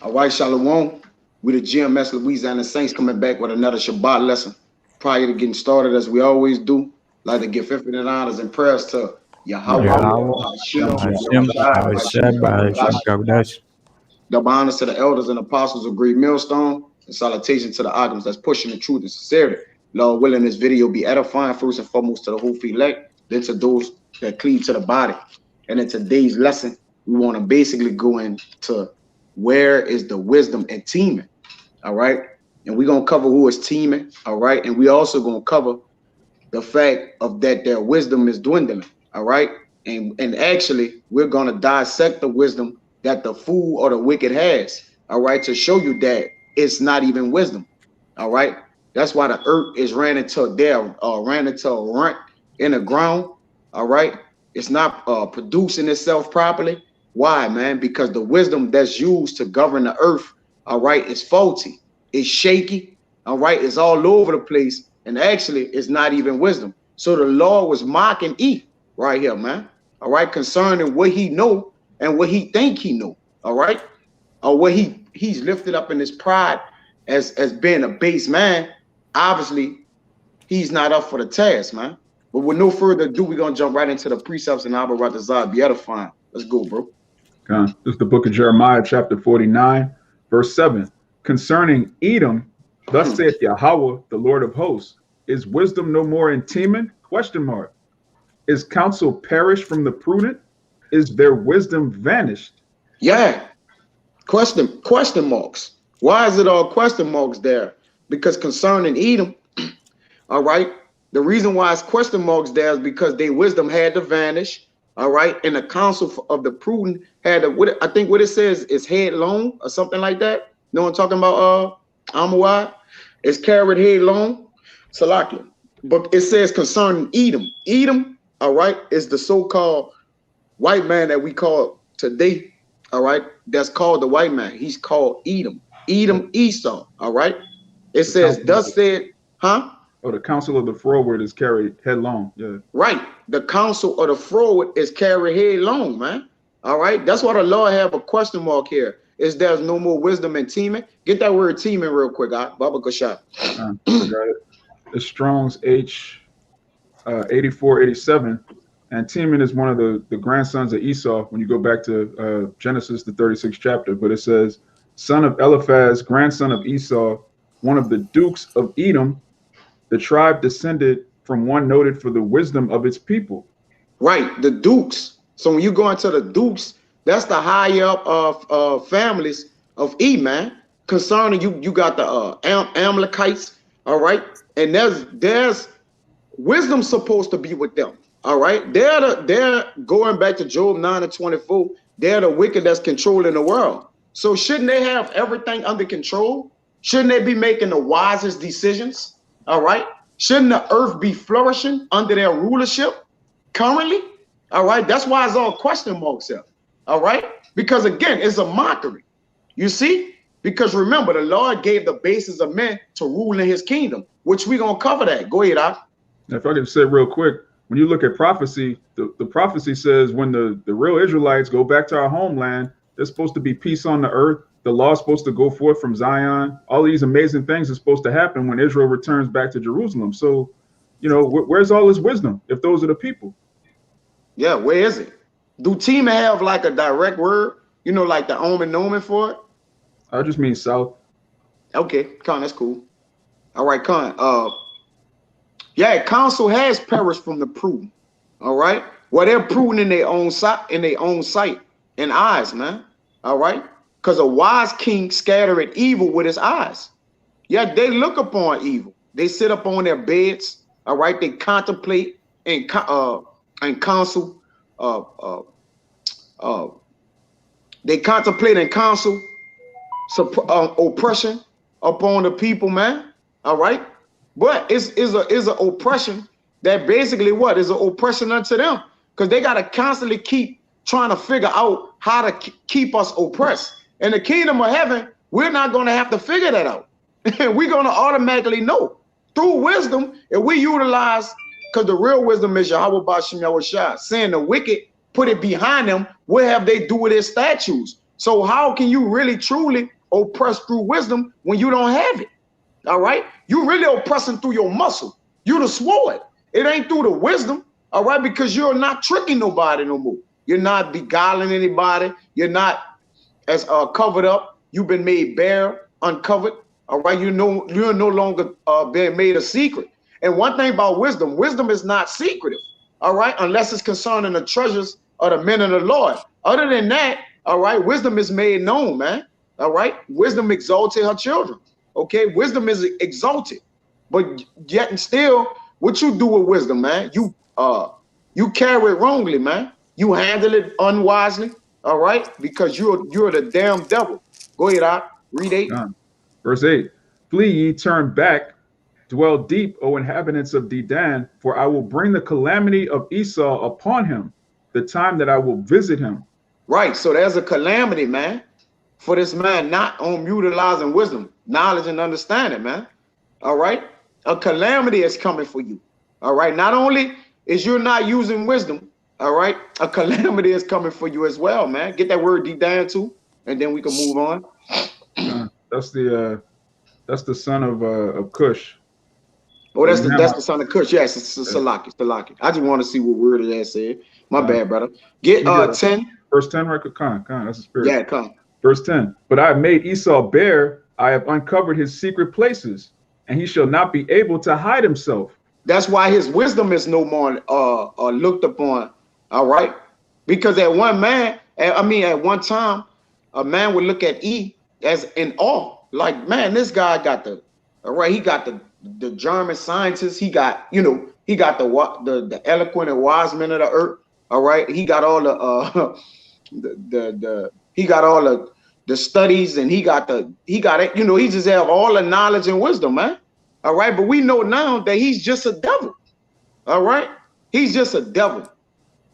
All right, Shalom. We the GMS Louisiana Saints coming back with another Shabbat lesson. Prior to getting started, as we always do, like to give infinite honors and prayers to Yahweh, Yahweh, Hashem, Hashem, Hashem, Kodash. Double honors to the elders and apostles of Great Millstone, and salutation to the items that's pushing the truth and sincerity. Lord willing, this video be edifying first and foremost to the whole elect, then to those that cleave to the body. And in today's lesson, we want to basically go into where is the wisdom in Teman, all right? And we're going to cover who is Teman, all right? And we also going to cover the fact of that their wisdom is dwindling, all right? And actually, we're going to dissect the wisdom that the fool or the wicked has, all right, to show you that it's not even wisdom, all right? That's why the earth is ran into a rent in the ground, all right? It's not producing itself properly. Why, man? Because the wisdom that's used to govern the earth, all right, is faulty. It's shaky, all right? It's all over the place, and actually, it's not even wisdom. So the Lord was mocking Eve right here, man, all right, concerning what he know and what he think he know, all right? Or what he's lifted up in his pride as being a base man. Obviously, he's not up for the task, man. But with no further ado, we're going to jump right into the precepts and Abba Ratazah be edifying. Let's go, bro. This is the book of Jeremiah, chapter 49, verse 7. Concerning Edom, thus saith Yahweh, the Lord of hosts, is wisdom no more in Teman? Question mark. Is counsel perished from the prudent? Is their wisdom vanished? Yeah. Question marks. Why is it all question marks there? Because concerning Edom, all right, the reason why it's question marks there is because their wisdom had to vanish, all right, and the counsel of the prudent had to, I think what it says is headlong or something like that. You know what I'm talking about, Amawai? It's carried headlong, Salakia. But it says concerning Edom. Edom, all right, is the so-called white man that we call today, all right, that's called the white man. He's called Edom. Edom, Esau, all right? It says, thus said, huh? Oh, the counsel of the froward is carried headlong. Yeah. Right. The counsel of the froward is carried headlong, man. All right. That's why the Lord have a question mark here. Is there's no more wisdom in Teman? Get that word Teman real quick, Baba Kashab. I got it. The Strong's H 8487. And Teman is one of the grandsons of Esau when you go back to Genesis, the 36th chapter. But it says, son of Eliphaz, grandson of Esau, one of the dukes of Edom, the tribe descended from one noted for the wisdom of its people. Right, the dukes. So when you go into the dukes, that's the higher up of families of Edom, man. Concerning you got the Amalekites, all right? And there's wisdom supposed to be with them, all right? They're going back to Job 9:24. They're the wicked that's controlling the world. So shouldn't they have everything under control? Shouldn't they be making the wisest decisions? All right. Shouldn't the earth be flourishing under their rulership currently? All right. That's why it's all question marks here. All right. Because again, it's a mockery. You see? Because remember, the Lord gave the basis of men to rule in his kingdom, which we're going to cover that. Go ahead, Ak. If I can say real quick, when you look at prophecy, the prophecy says when the real Israelites go back to our homeland, there's supposed to be peace on the earth. The law is supposed to go forth from Zion. All these amazing things are supposed to happen when Israel returns back to Jerusalem. So, you know, where's all this wisdom if those are the people? Yeah, where is it? Do Teman have like a direct word, you know, like the omen for it? I just mean south. Okay, Con, that's cool. All right, Con. Yeah, counsel has perished from the prudent. All right. Well, they're prudent in their own sight and eyes, man. All right. Because a wise king scattereth evil with his eyes. Yeah, they look upon evil. They sit up on their beds. All right. They contemplate and counsel. They contemplate and counsel oppression upon the people, man. All right. But it's a oppression that basically what is an oppression unto them, because they got to constantly keep trying to figure out how to keep us oppressed. In the kingdom of heaven, we're not going to have to figure that out. We're going to automatically know through wisdom. If we utilize, because the real wisdom is Yahweh Bashim Yahushua, saying the wicked, put it behind them. What have they do with their statues? So how can you really truly oppressed through wisdom when you don't have it. All right, you really oppressing through your muscle. You the sword. It ain't through the wisdom. All right, because you're not tricking nobody no more. You're not beguiling anybody. You're not as covered up. You've been made bare, uncovered. All right, you're no longer being made a secret. And one thing about wisdom, wisdom is not secretive. All right, unless it's concerning the treasures of the men of the Lord. Other than that, all right, wisdom is made known, man. All right, wisdom exalted her children. Okay, wisdom is exalted, but yet and still, what you do with wisdom, man? You carry it wrongly, man. You handle it unwisely. All right, because you're the damn devil. Go ahead, I read 8. Verse 8: Flee ye, turn back, dwell deep, O inhabitants of Dedan, for I will bring the calamity of Esau upon him, the time that I will visit him. Right, so there's a calamity, man, for this man not utilizing wisdom, knowledge, and understanding, man. All right, a calamity is coming for you. All right, not only is you're not using wisdom, all right, a calamity is coming for you as well, man. Get that word Dedan too, and then we can move on. That's the son of Cush. Oh, that's the son of Cush. Yes, it's Salaki. I just want to see what word it said. My bad, brother. Get 10. Verse 10, right? Con, that's the spirit. Yeah, come. Verse 10. But I have made Esau bare, I have uncovered his secret places, and he shall not be able to hide himself. That's why his wisdom is no more looked upon. All right, because at one time, a man would look at E as in awe. Like, man, this guy got he got the German scientists. He got the eloquent and wise men of the earth. All right, he got all the studies, and he got it. He just have all the knowledge and wisdom, man. All right, but we know now that he's just a devil. All right, he's just a devil.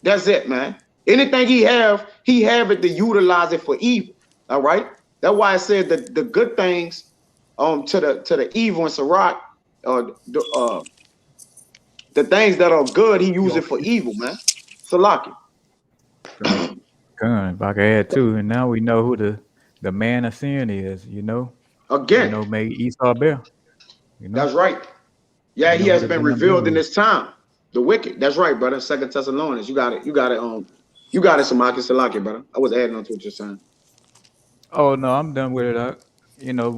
That's it, man. Anything he have it to utilize it for evil. All right, that's why I said that the good things to the evil in Sirach, the things that are good, he use it for evil, man. Salaki. Gun, if I could add too, and now we know who the man of sin is, Again. made Esau bare. That's right. Yeah, he has been revealed in this time. The wicked. That's right, brother. 2 Thessalonians. You got it. Samaki Salaki, brother. I was adding on to what you're saying. Oh no, I'm done with it.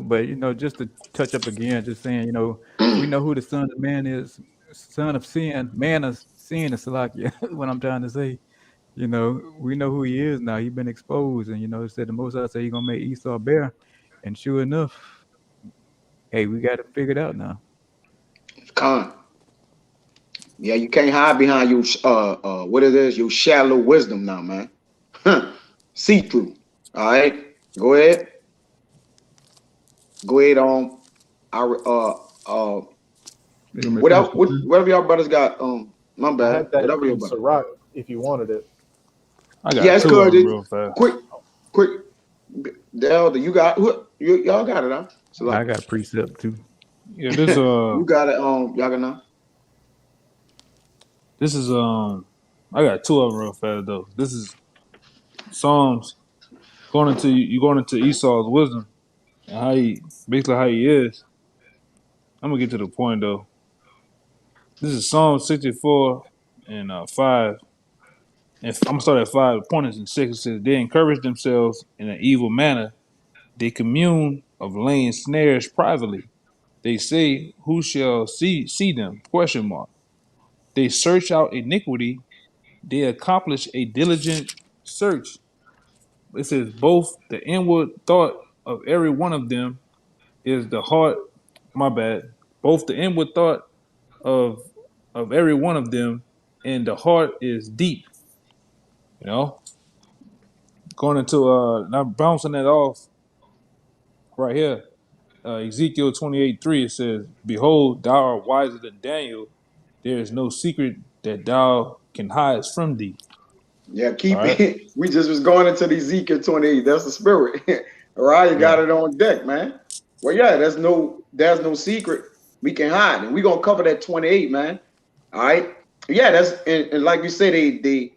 But just to touch up again, just saying, we know who the son of man is, son of sin, man of sin is Salakia. What I'm trying to say. We know who he is now. He's been exposed, and it said the Most High said he's gonna make Esau bare, and sure enough, hey, we got it figured out now. Con. Yeah, you can't hide behind your your shallow wisdom now, man. See through. All right, go ahead. Whatever y'all brothers got. My bad. I had that Whatever in Sirach, if you wanted it. I got two of them real fast. Quick. The elder, you got y'all got it, huh? So I got precept too. Yeah, this you got it. Y'all got now. This is I got two of them real fast though. This is Psalms going into Esau's wisdom and how he is. I'm gonna get to the point though. This is Psalm 64 and 5. And I'm gonna start at 5. The point is in 6. It says, they encourage themselves in an evil manner. They commune of laying snares privately. They say, who shall see them? ? They search out iniquity. They accomplish a diligent search. It says, both the inward thought of every one of them is the heart. My bad. Both the inward thought of every one of them and the heart is deep. Going into now bouncing that off right here. Ezekiel 28:3, it says, behold, thou art wiser than Daniel. There is no secret that thou can hide from thee. Yeah, keep it. We just was going into the Ezekiel 28. That's the spirit. All right, you got it on deck, man. Well, yeah, there's no secret we can hide, and we're gonna cover that 28, man. All right. Yeah, that's and like you said, they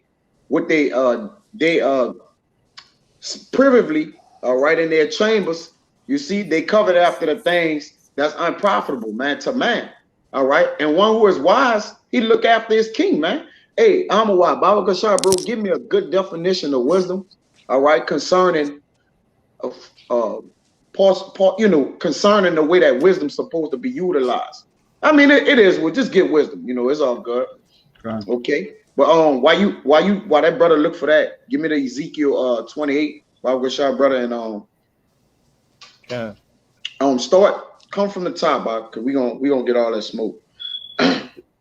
privily, all right, in their chambers, You see, they covet after the things that's unprofitable, man, to man. All right. And one who is wise, he look after his king, man. Hey, I'm a wise. Baba Kashar, bro, give me a good definition of wisdom. All right, concerning concerning the way that wisdom's supposed to be utilized. I mean, it is. Well, just get wisdom. You know, it's all good. Okay. But why that brother look for that? Give me the Ezekiel 28, Baba Kashar, brother, and come from the top, Bob, because we gonna get all that smoke.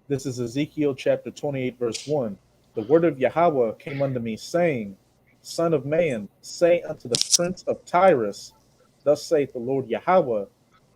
This is Ezekiel chapter 28, verse 1. The word of Yahweh came unto me, saying, Son of man, say unto the prince of Tyrus, Thus saith the Lord Yahweh,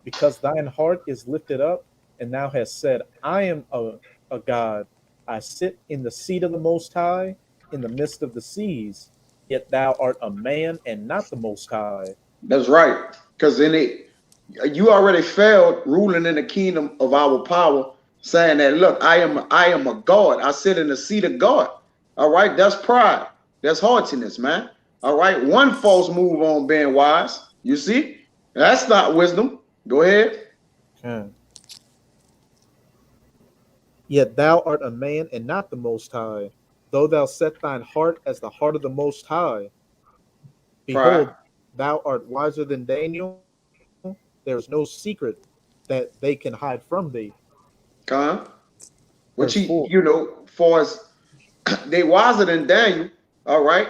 because thine heart is lifted up, and thou hast said, I am a God. I sit in the seat of the Most High, in the midst of the seas. Yet thou art a man and not the Most High. That's right. Because you already failed ruling in the kingdom of our power, saying that, look, I am a God. I sit in the seat of God. All right. That's pride. That's haughtiness, man. All right. One false move on being wise. You see? That's not wisdom. Go ahead. Yet thou art a man and not the Most High, though thou set thine heart as the heart of the Most High. Behold, Pride. Thou art wiser than Daniel. There is no secret that they can hide from thee. Which far as they wiser than Daniel, all right,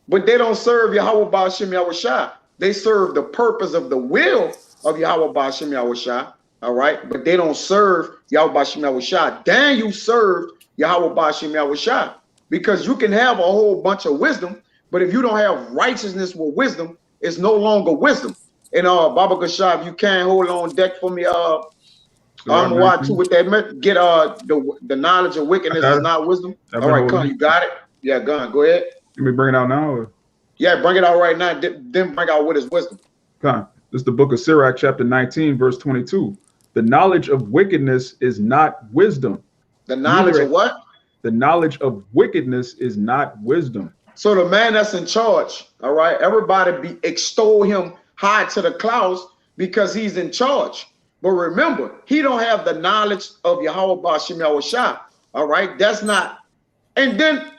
but they don't serve Yahweh Ba'ashem Yahushua. They serve the purpose of the will of Yahweh Ba'ashem Yahushua, all right, but they don't serve Yahweh Ba'ashem Yahushua. Daniel served Yahweh Ba'ashem Yahushua, because you can have a whole bunch of wisdom, but if you don't have righteousness with wisdom, it's no longer wisdom. And Baba Kashab, if you can hold on deck for me, I'm too with that. Get the knowledge of wickedness is not wisdom. All right, come, you got it. Yeah, go ahead. Let me bring it out now. Or? Yeah, bring it out right now. Then bring out what is wisdom. Come. This is the book of Sirach, chapter 19, verse 22. The knowledge of wickedness is not wisdom. The knowledge of what? The knowledge of wickedness is not wisdom. So the man that's in charge, all right, everybody extol him high to the clouds because he's in charge. But remember, he don't have the knowledge of Yahweh Ba'ashem Yahushua. All right, that's not. And then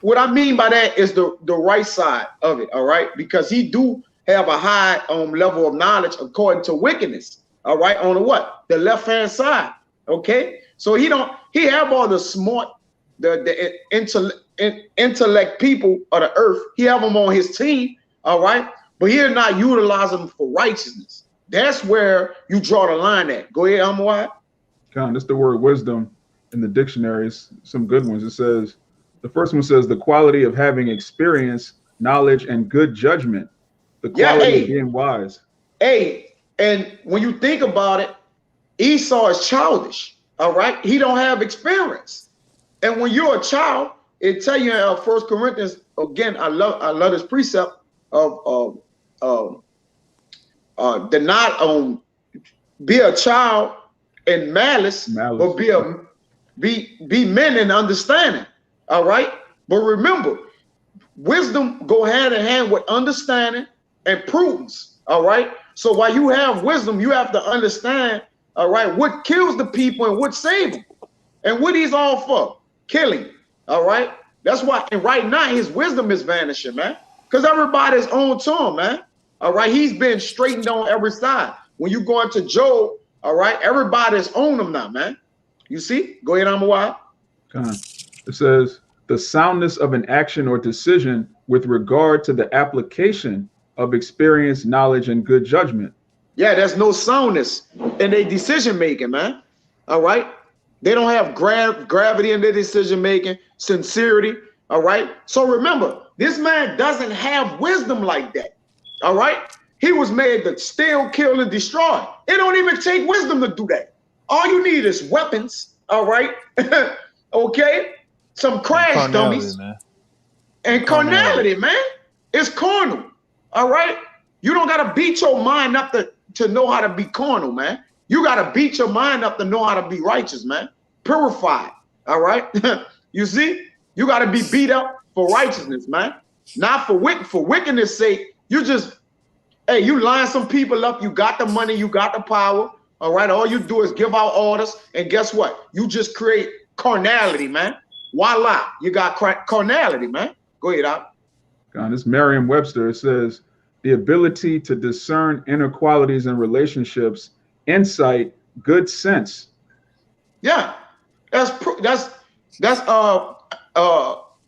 what I mean by that is the right side of it. All right, because he do have a high level of knowledge according to wickedness. All right, on the left hand side. Okay, so he have all the smart, the intellect people of the earth. He have them on his team. All right, but he'll not utilize them for righteousness. That's where you draw the line at. Go ahead, Amawai. That's the word wisdom in the dictionaries. Some good ones. It says, the first one says the quality of having experience, knowledge, and good judgment. The quality of being wise. Hey, and when you think about it, Esau is childish. All right, he don't have experience. And when you're a child, it tell you in 1 Corinthians again. I love this precept of do not be a child in malice. But be men in understanding. All right. But remember, wisdom go hand in hand with understanding and prudence. All right. So while you have wisdom, you have to understand, all right, what kills the people and what saves them. And what he's all for? Killing. All right. That's why, and right now his wisdom is vanishing, man. Because everybody's on to him, man. All right, he's been straightened on every side. When you go into Job, all right, everybody's on him now, man. You see? Go ahead, Amawai. It says the soundness of an action or decision with regard to the application of experience, knowledge, and good judgment. Yeah, there's no soundness in their decision making, man. All right, they don't have gravity in their decision making, sincerity. All right, so remember, this man doesn't have wisdom like that. All right, he was made to steal, kill, and destroy. It don't even take wisdom to do that. All you need is weapons. All right, okay, some crash dummies, man. And carnality, man. It's carnal. All right, you don't gotta beat your mind up to know how to be carnal, man. You gotta beat your mind up to know how to be righteous, man. Purified. All right, you see, you gotta be beat up for righteousness, man. Not for wickedness' sake. You just, Hey, you line some people up. You got the money. You got the power. All right. All you do is give out orders. And guess what? You just create carnality, man. Voila. You got carnality, man. Go ahead, Doc. This Merriam-Webster, it says the ability to discern inequalities in relationships, insight, good sense. Yeah. That's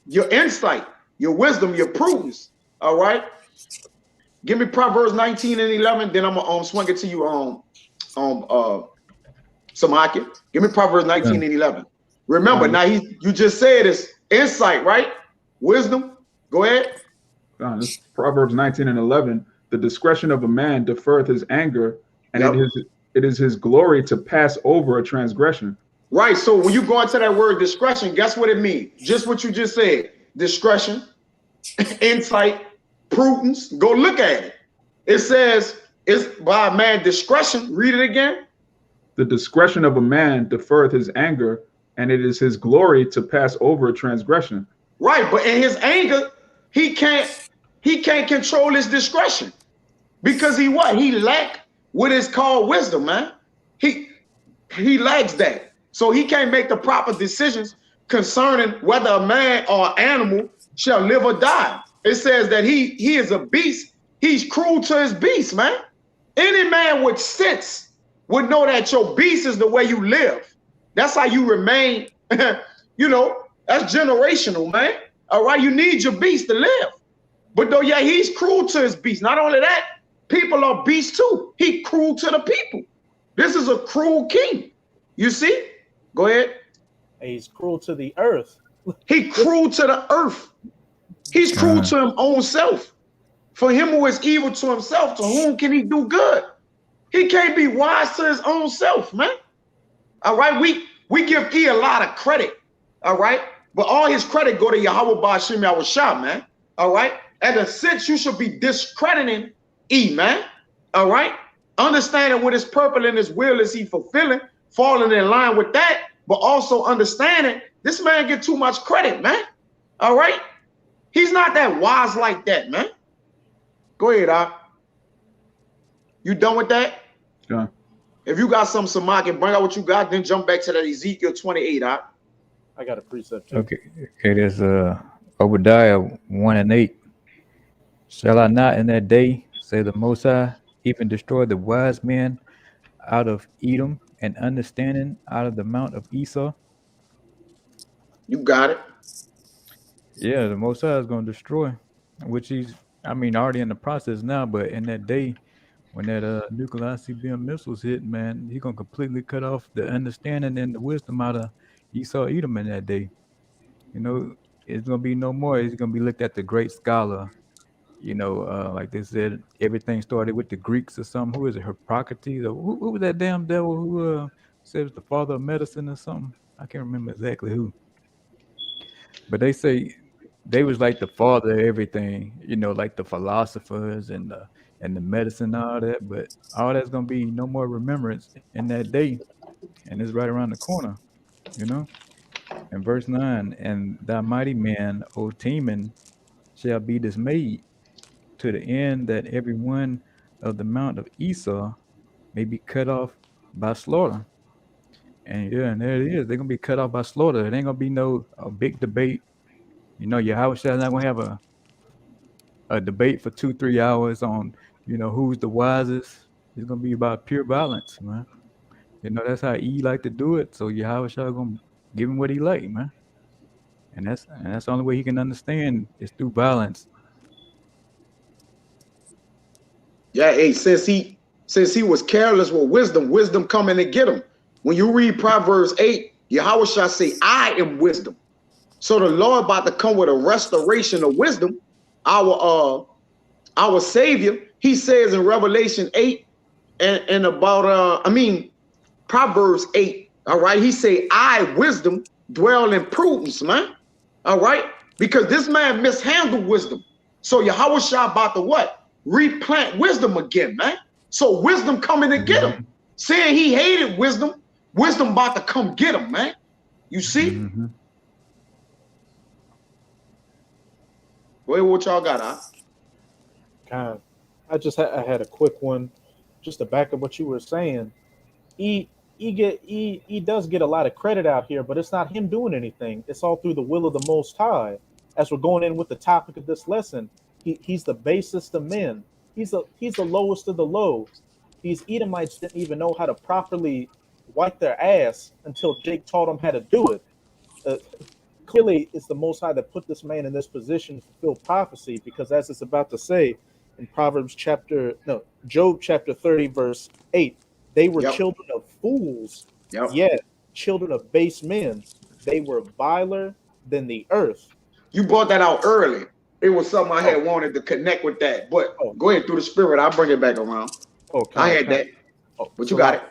your insight, your wisdom, your prudence. All right. Give me Proverbs 19 and 11. Then I'm gonna swing it to you Samaki. Give me Proverbs 19 and 11. Remember, now you just said it's insight, right? Wisdom. Go ahead. This Proverbs 19 and 11. The discretion of a man deferreth his anger, and it is his glory to pass over a transgression. Right. So when you go into that word discretion, guess what it means? Just what you just said. Discretion, insight, prudence. Go look at it. It says it's by a man discretion. Read it again. The discretion of a man deferreth his anger, and it is his glory to pass over a transgression. Right, but in his anger, he can't control his discretion. Because he lack what is called wisdom, man. He lacks that. So he can't make the proper decisions concerning whether a man or animal shall live or die. It says that he is a beast. He's cruel to his beast, man. Any man with sense would know that your beast is the way you live. That's how you remain, you know, that's generational, man. All right, you need your beast to live. But though, yeah, he's cruel to his beast. Not only that, people are beasts too. He cruel to the people. This is a cruel king. You see? Go ahead. He's cruel to the earth. He cruel to the earth. He's cruel to his own self. For him who is evil to himself, to whom can he do good? He can't be wise to his own self, man. All right, we give E a lot of credit, all right? But all his credit go to Yahweh Ba'Shem Yahushua, man. All right? In a sense, you should be discrediting E, man. All right? Understanding what his purpose and his will is he fulfilling, falling in line with that, but also understanding this man get too much credit, man. All right? He's not that wise like that, man. Go ahead, Doc. You done with that? Yeah. If you got some Samaki, bring out what you got, then jump back to that Ezekiel 28, Doc. I got a precept too. Okay, there's Obadiah 1 and 8. Shall I not in that day, say the Most High, even destroy the wise men out of Edom and understanding out of the mount of Esau? You got it. Yeah, the Most High is going to destroy, which he's, already in the process now, but in that day, when that nuclear ICBM missiles hit, man, he's going to completely cut off the understanding and the wisdom out of Esau Edom in that day. You know, it's going to be no more. He's going to be looked at the great scholar. You know, like they said, everything started with the Greeks or something. Who is it? Hippocrates? Or who was that damn devil who said it was the father of medicine or something? I can't remember exactly who. But they say they was like the father of everything, you know, like the philosophers and the medicine and all that. But all that's going to be no more remembrance in that day. And it's right around the corner, you know. And verse 9, and thy mighty man, O Teman, shall be dismayed, to the end that every one of the mount of Esau may be cut off by slaughter. And yeah, and there it is. They're gonna be cut off by slaughter. It ain't gonna be no a big debate. You know, Yahweh Shai not gonna have a debate for 2-3 hours on, you know, who's the wisest. It's gonna be about pure violence, man. You know, that's how E like to do it. So Yahweh Shai gonna give him what he like, man. And that's the only way he can understand is through violence. Yeah, hey, since he was careless with wisdom, wisdom coming to get him. When you read Proverbs 8, Yahweh shall say, I am wisdom. So the Lord about to come with a restoration of wisdom. Our Savior, he says in Revelation 8 and about Proverbs 8, all right, he say, I, wisdom, dwell in prudence, man. All right, because this man mishandled wisdom. So Yahweh shall about to what? Replant wisdom again, man. So wisdom coming to get him. Saying he hated wisdom, wisdom about to come get him, man. You see? Mm-hmm. Wait, what y'all got, huh? God, I had a quick one, just to back up what you were saying. He he does get a lot of credit out here, but it's not him doing anything. It's all through the will of the Most High. As we're going in with the topic of this lesson, he's the basest of men. He's the lowest of the low. These Edomites didn't even know how to properly wipe their ass until Jake taught them how to do it. Uh, Clearly, it's the Most High that put this man in this position to fulfill prophecy, because as it's about to say in Job chapter 30, verse 8, they were Yep. children of fools, Yep. yet children of base men. They were viler than the earth. You brought that out early. It was something I had wanted to connect with that. But go ahead through the spirit. I'll bring it back around. I had that. But you got it.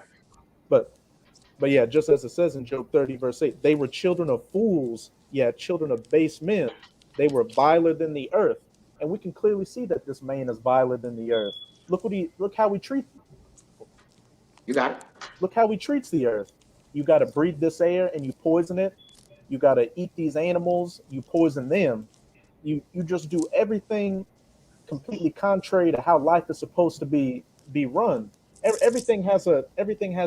But yeah, just as it says in Job 30, verse 8, they were children of fools, yet children of base men. They were viler than the earth. And we can clearly see that this man is viler than the earth. Look how he treats. You got it. Look how he treats the earth. You got to breathe this air and you poison it. You got to eat these animals, you poison them. You just do everything completely contrary to how life is supposed to be run. Everything has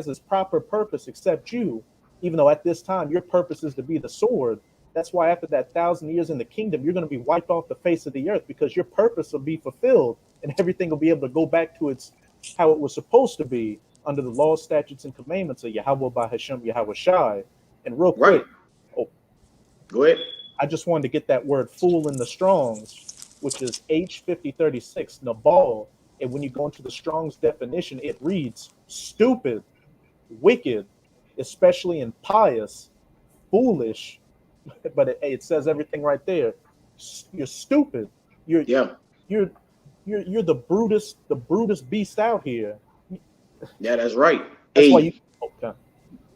its proper purpose except you. Even though at this time your purpose is to be the sword. That's why after that 1,000 years in the kingdom, you're going to be wiped off the face of the earth, because your purpose will be fulfilled and everything will be able to go back to its how it was supposed to be under the laws, statutes, and commandments of Yahweh by Hashem Yahweh Shai. And real quick, go ahead. I just wanted to get that word "fool" in the Strong's, which is H5036, Nabal. And when you go into the Strong's definition, it reads stupid, wicked, especially impious, foolish. But it says everything right there. You're stupid. You're the Brutus beast out here. Yeah, that's right. That's why you.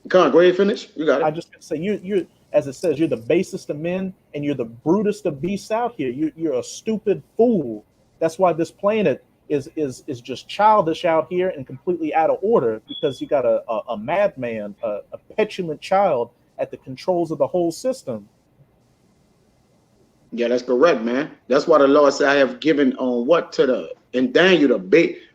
Come on, go ahead, finish. You got it. I just say you're as it says, you're the basest of men and you're the brutest of beasts out here. You're a stupid fool. That's why this planet is just childish out here and completely out of order, because you got a madman, a petulant child at the controls of the whole system. Yeah, that's correct, man. That's why the Lord said, I have given in Daniel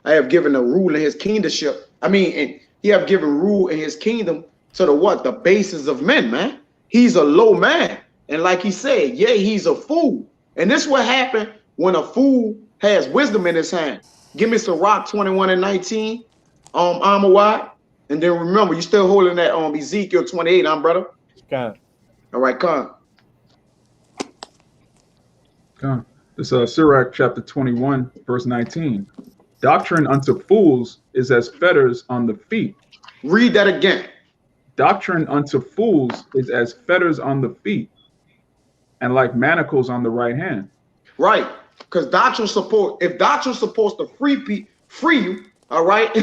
I have given the rule in his kingdomship. I mean, and he have given rule in his kingdom to the bases of men, man. He's a low man. And like he said, yeah, he's a fool. And this what happened when a fool has wisdom in his hand. Give me Sirach 21 and 19, Amawad. And then remember, you still holding that Ezekiel 28, brother. Con. All right, Con. This is Sirach chapter 21, verse 19. Doctrine unto fools is as fetters on the feet. Read that again. Doctrine unto fools is as fetters on the feet, and like manacles on the right hand. Right, because if doctrine's supposed to free you, all right,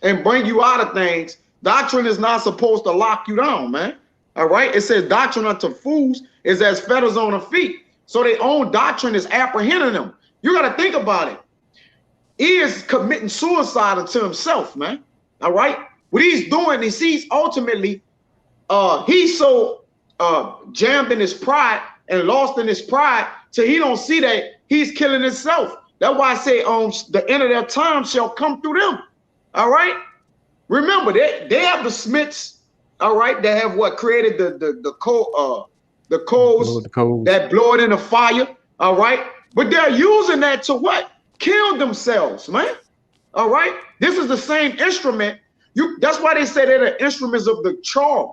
and bring you out of things, doctrine is not supposed to lock you down, man. All right, it says doctrine unto fools is as fetters on the feet. So their own doctrine is apprehending them. You got to think about it. He is committing suicide unto himself, man. All right. What he's doing is he's ultimately, he's so jammed in his pride and lost in his pride till he don't see that he's killing himself. That's why I say the end of their time shall come through them. All right. Remember, they have the Smiths, all right, that have created the coals that blow it in the fire, all right? But they're using that to kill themselves, man. All right? This is the same instrument. That's why they say they're the instruments of the charm,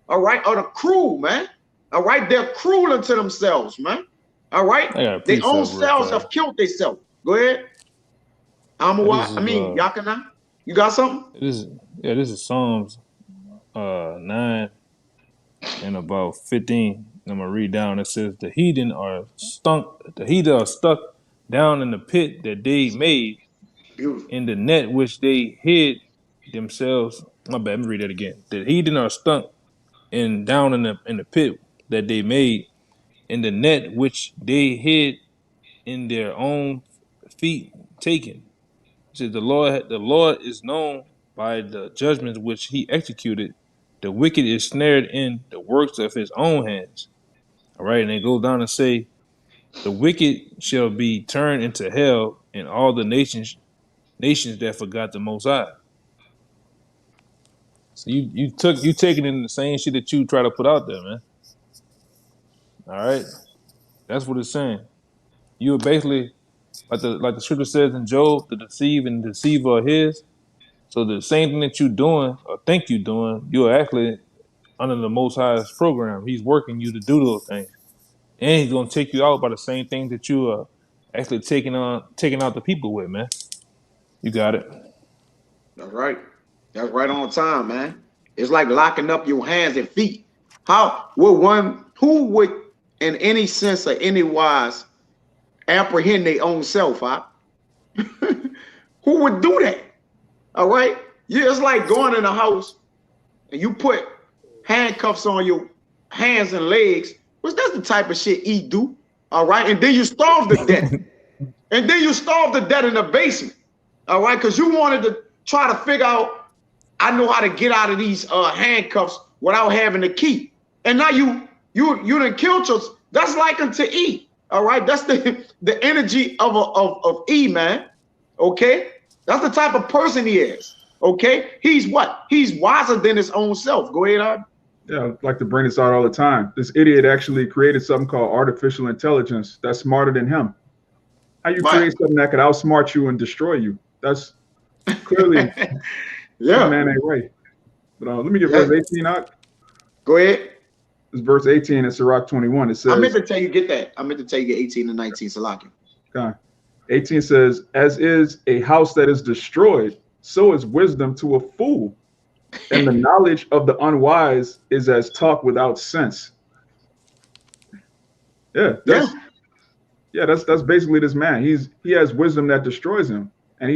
all right, or the cruel, man. All right? They're cruel unto themselves, man. All right? Their own selves have killed themselves. Go ahead. Yakana, you got something? This is Psalms 9 and about 15. I'm gonna read down. It says, the heathen are stuck down in the pit that they made, in the net which they hid themselves. My bad, let me read that again. The heathen are stuck down in the pit that they made, in the net which they hid in their own feet taken. It says, the Lord is known by the judgments which he executed. The wicked is snared in the works of his own hands. All right, and it goes down and say, the wicked shall be turned into hell, and all the nations nations that forgot the Most High. So you taking in the same shit that you try to put out there, man. All right, that's what it's saying. You are basically like the scripture says in Job, the deceive and deceiver are his. So the same thing that you're doing or think you're doing, you're actually under the Most High's program. He's working you to do those things, and he's gonna take you out by the same thing that you are actually taking out the people with, man. You got it. That's right. That's right on time, man. It's like locking up your hands and feet. Who would in any sense or any wise apprehend their own self, huh? Who would do that? All right. Yeah, it's like going in a house and you put handcuffs on your hands and legs, which that's the type of shit E do. All right. And then you starve to death. And then you starve to death in the basement. All right. Because you wanted to try to figure out, I know how to get out of these handcuffs without having the key. And now you done killed yourself. That's like unto E. All right. That's the energy of E, man. Okay. That's the type of person he is. Okay. He's what? He's wiser than his own self. Go ahead, Art. Yeah, I like to bring this out all the time. This idiot actually created something called artificial intelligence that's smarter than him. How you create something that could outsmart you and destroy you? That's clearly, yeah, man ain't right. But let me get verse 18 out. Go ahead. It's verse 18 in Sirach 21. It says, I meant to tell you get that. I meant to tell you get 18 and 19, Salaki. Okay. 18 says, as is a house that is destroyed, so is wisdom to a fool. And the knowledge of the unwise is as talk without sense. That's basically this man. He has wisdom that destroys him. And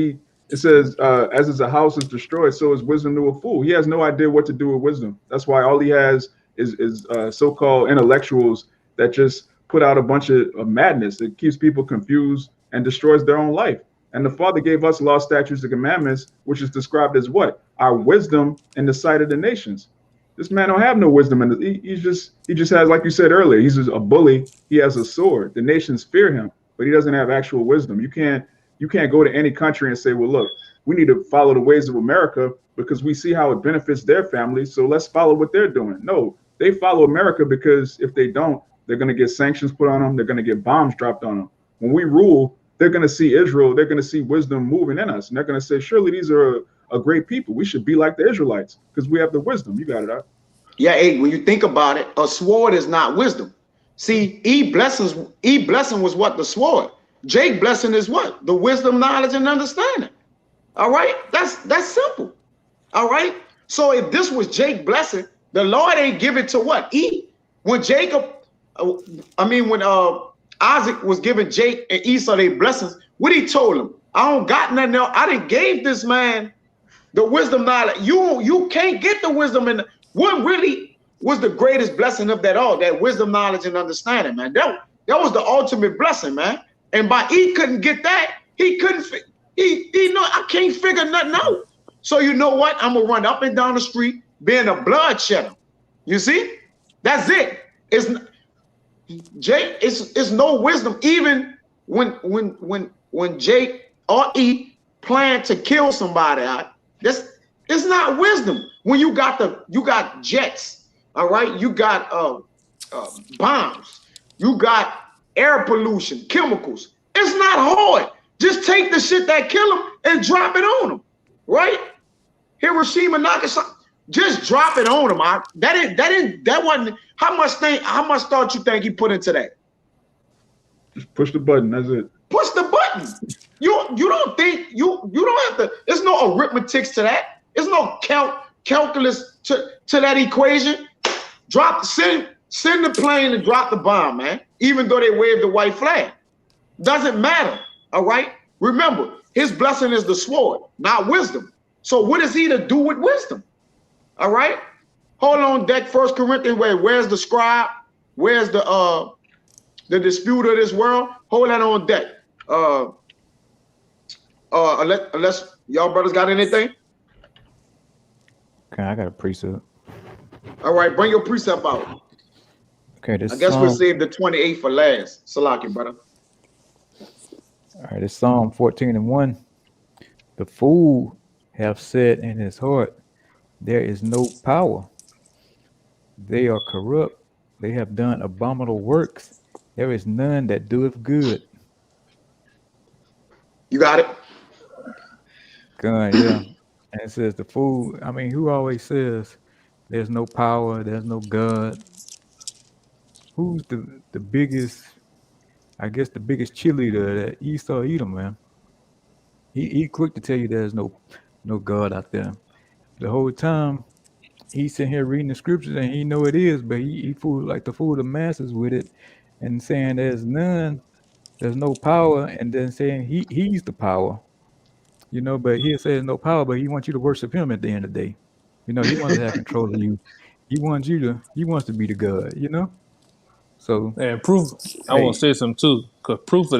it says, as is a house is destroyed, so is wisdom to a fool. He has no idea what to do with wisdom. That's why all he has is so-called intellectuals that just put out a bunch of madness. It keeps people confused and destroys their own life. And the Father gave us law, statutes, and commandments, which is described as what? Our wisdom in the sight of the nations. This man don't have no wisdom, and he just has, like you said earlier, he's just a bully. He has a sword. The nations fear him, but he doesn't have actual wisdom. You can't go to any country and say, well, look, we need to follow the ways of America because we see how it benefits their families, so let's follow what they're doing. No, they follow America because if they don't, they're going to get sanctions put on them. They're going to get bombs dropped on them. When we rule, they're going to see Israel. They're going to see wisdom moving in us. And they're going to say, surely these are a great people. We should be like the Israelites because we have the wisdom. You got it out. Yeah, hey, when you think about it, a sword is not wisdom. See, E blessing was what? The sword. Jake blessing is what? The wisdom, knowledge, and understanding. All right? That's simple. All right? So if this was Jake blessing, the Lord ain't give it to what? E. When Isaac was giving Jake and Esau their blessings, what he told him? I don't got nothing else. I done gave this man the wisdom, knowledge. You can't get the wisdom. And what really was the greatest blessing of that all? That wisdom, knowledge, and understanding, man. That was the ultimate blessing, man. And by he couldn't get that, he couldn't. I can't figure nothing out. So you know what? I'm gonna run up and down the street being a bloodshedder. You see? That's it. Jake, it's no wisdom. Even when Jake or E plan to kill somebody, it's not wisdom. When you got jets, all right, you got bombs, you got air pollution, chemicals. It's not hard. Just take the shit that kill them and drop it on them, right? Hiroshima, Nagasaki. Just drop it on him. That wasn't how much thought you think he put into that? Just push the button. That's it. Push the button. You don't think you don't have to. There's no arithmetic to that. There's no calculus to that equation. Send the plane and drop the bomb, man. Even though they wave the white flag, doesn't matter. All right. Remember, his blessing is the sword, not wisdom. So what is he to do with wisdom? All right, hold on deck. 1 Corinthians, where's the scribe? Where's the disputer of this world? Hold that on deck. Unless y'all brothers got anything. Okay, I got a precept. All right, bring your precept out. Okay, I guess we'll save the 28th for last. Salaki, brother. All right, it's Psalm 14:1. The fool have said in his heart, there is no power. They are corrupt. They have done abominable works. There is none that doeth good. You got it? God, yeah. And it says the fool, I mean, who always says there's no power, there's no God? Who's the biggest, I guess the biggest cheerleader that Esau Edom, man? He quick to tell you there's no God out there. The whole time he's sitting here reading the scriptures and he know it is, but he fool like to fool the masses with it and saying there's none, there's no power, and then saying he's the power. But he'll say there's no power, but he wants you to worship him at the end of the day. He wants to have control of you. He wants to be the God. So And proof, I want hey, to say something too, because proof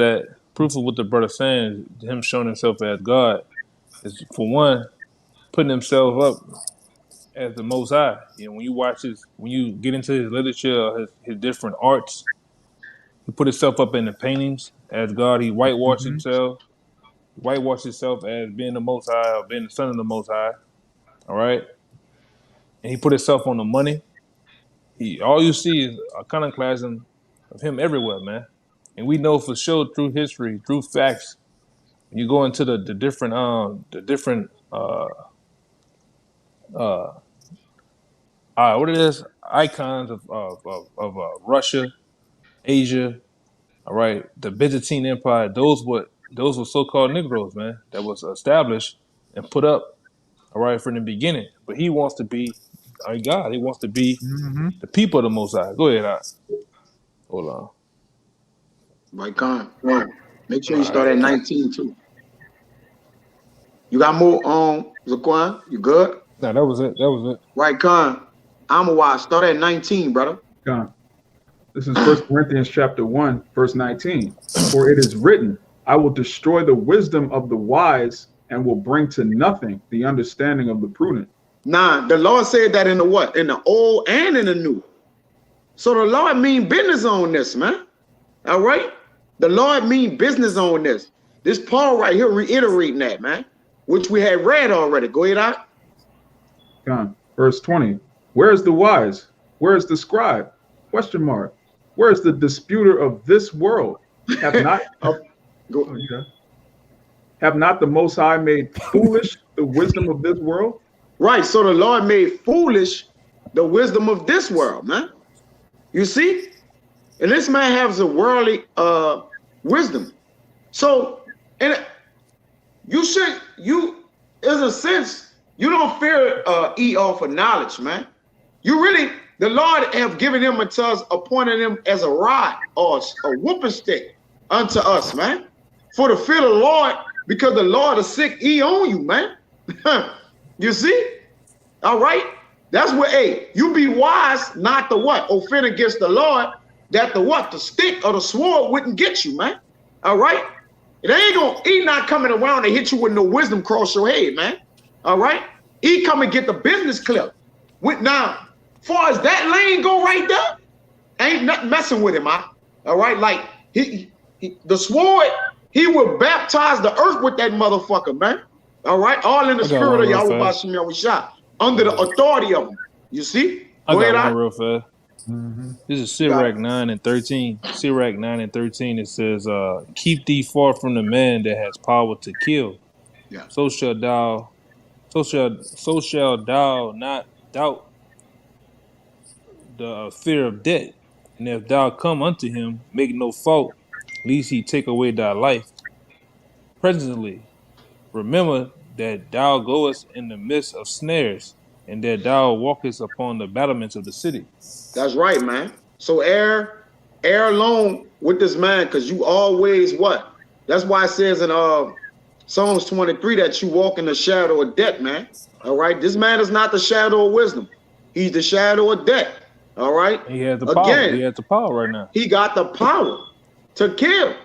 of what the brother saying, him showing himself as God, is for one, putting himself up as the Most High. When you get into his literature, his different arts, he put himself up in the paintings as God. He mhm, whitewashed himself as being the Most High or being the Son of the Most High. All right, and he put himself on the money. All you see is a iconoclasm of him everywhere, man. And we know for sure through history, through facts, when you go into the different what it is icons of Russia, Asia, all right, the Byzantine Empire. Those were so-called Negroes, man, that was established and put up, all right, from the beginning. But he wants to be our God. He wants to be mhm. the people of the Most High. Go ahead, hold on. Right, Con. Make sure All you start at right. 19 too. You got more Zaquan? You good? No, that was it. That was it. Right, Con. I'm a watch. Start at 19, brother. God. This is 1 Corinthians chapter 1, verse 19. For it is written, I will destroy the wisdom of the wise and will bring to nothing the understanding of the prudent. Nah, the Lord said that in the what? In the old and in the new. So the Lord mean business on this, man. All right? The Lord mean business on this. This Paul right here reiterating that, man, which we had read already. Go ahead, out. God. Verse 20. Where is the wise? Where is the scribe? Question mark. Where is the disputer of this world? Have not Go. have not the Most High made foolish the wisdom of this world? Right. So the Lord made foolish the wisdom of this world, man. You see? And this man has a worldly wisdom. So, and you in a sense, you don't fear eat off of knowledge, man. You really, the Lord have given him unto us, appointed him as a rod or a whooping stick unto us, man. For the fear of the Lord, because the Lord is sick, he on you, man. You see? All right? That's what, hey, you be wise not to what? Offend against the Lord, that the what? The stick or the sword wouldn't get you, man. All right? He not coming around to hit you with no wisdom cross your head, man. All right? He come and get the business clip. Now, far as that lane go right there, ain't nothing messing with him, huh? All right? Like, the sword, he will baptize the earth with that motherfucker, man. All right? All in the spirit of Yahweh Shem Yahushua, under the authority of him. You see? I Go got ahead, one real fast. Mhm. This is Sirach 9 and 13. Sirach 9 and 13. It says, keep thee far from the man that has power to kill. Yeah. So shall thou not doubt the fear of death. And if thou come unto him, make no fault, lest he take away thy life. Presently, remember that thou goest in the midst of snares, and that thou walkest upon the battlements of the city. That's right, man. So err alone with this man, because you always what? That's why it says in Psalms 23 that you walk in the shadow of death, man. All right. This man is not the shadow of wisdom. He's the shadow of death. All right. He has the power. Again, He has the power right now. he got the power to kill.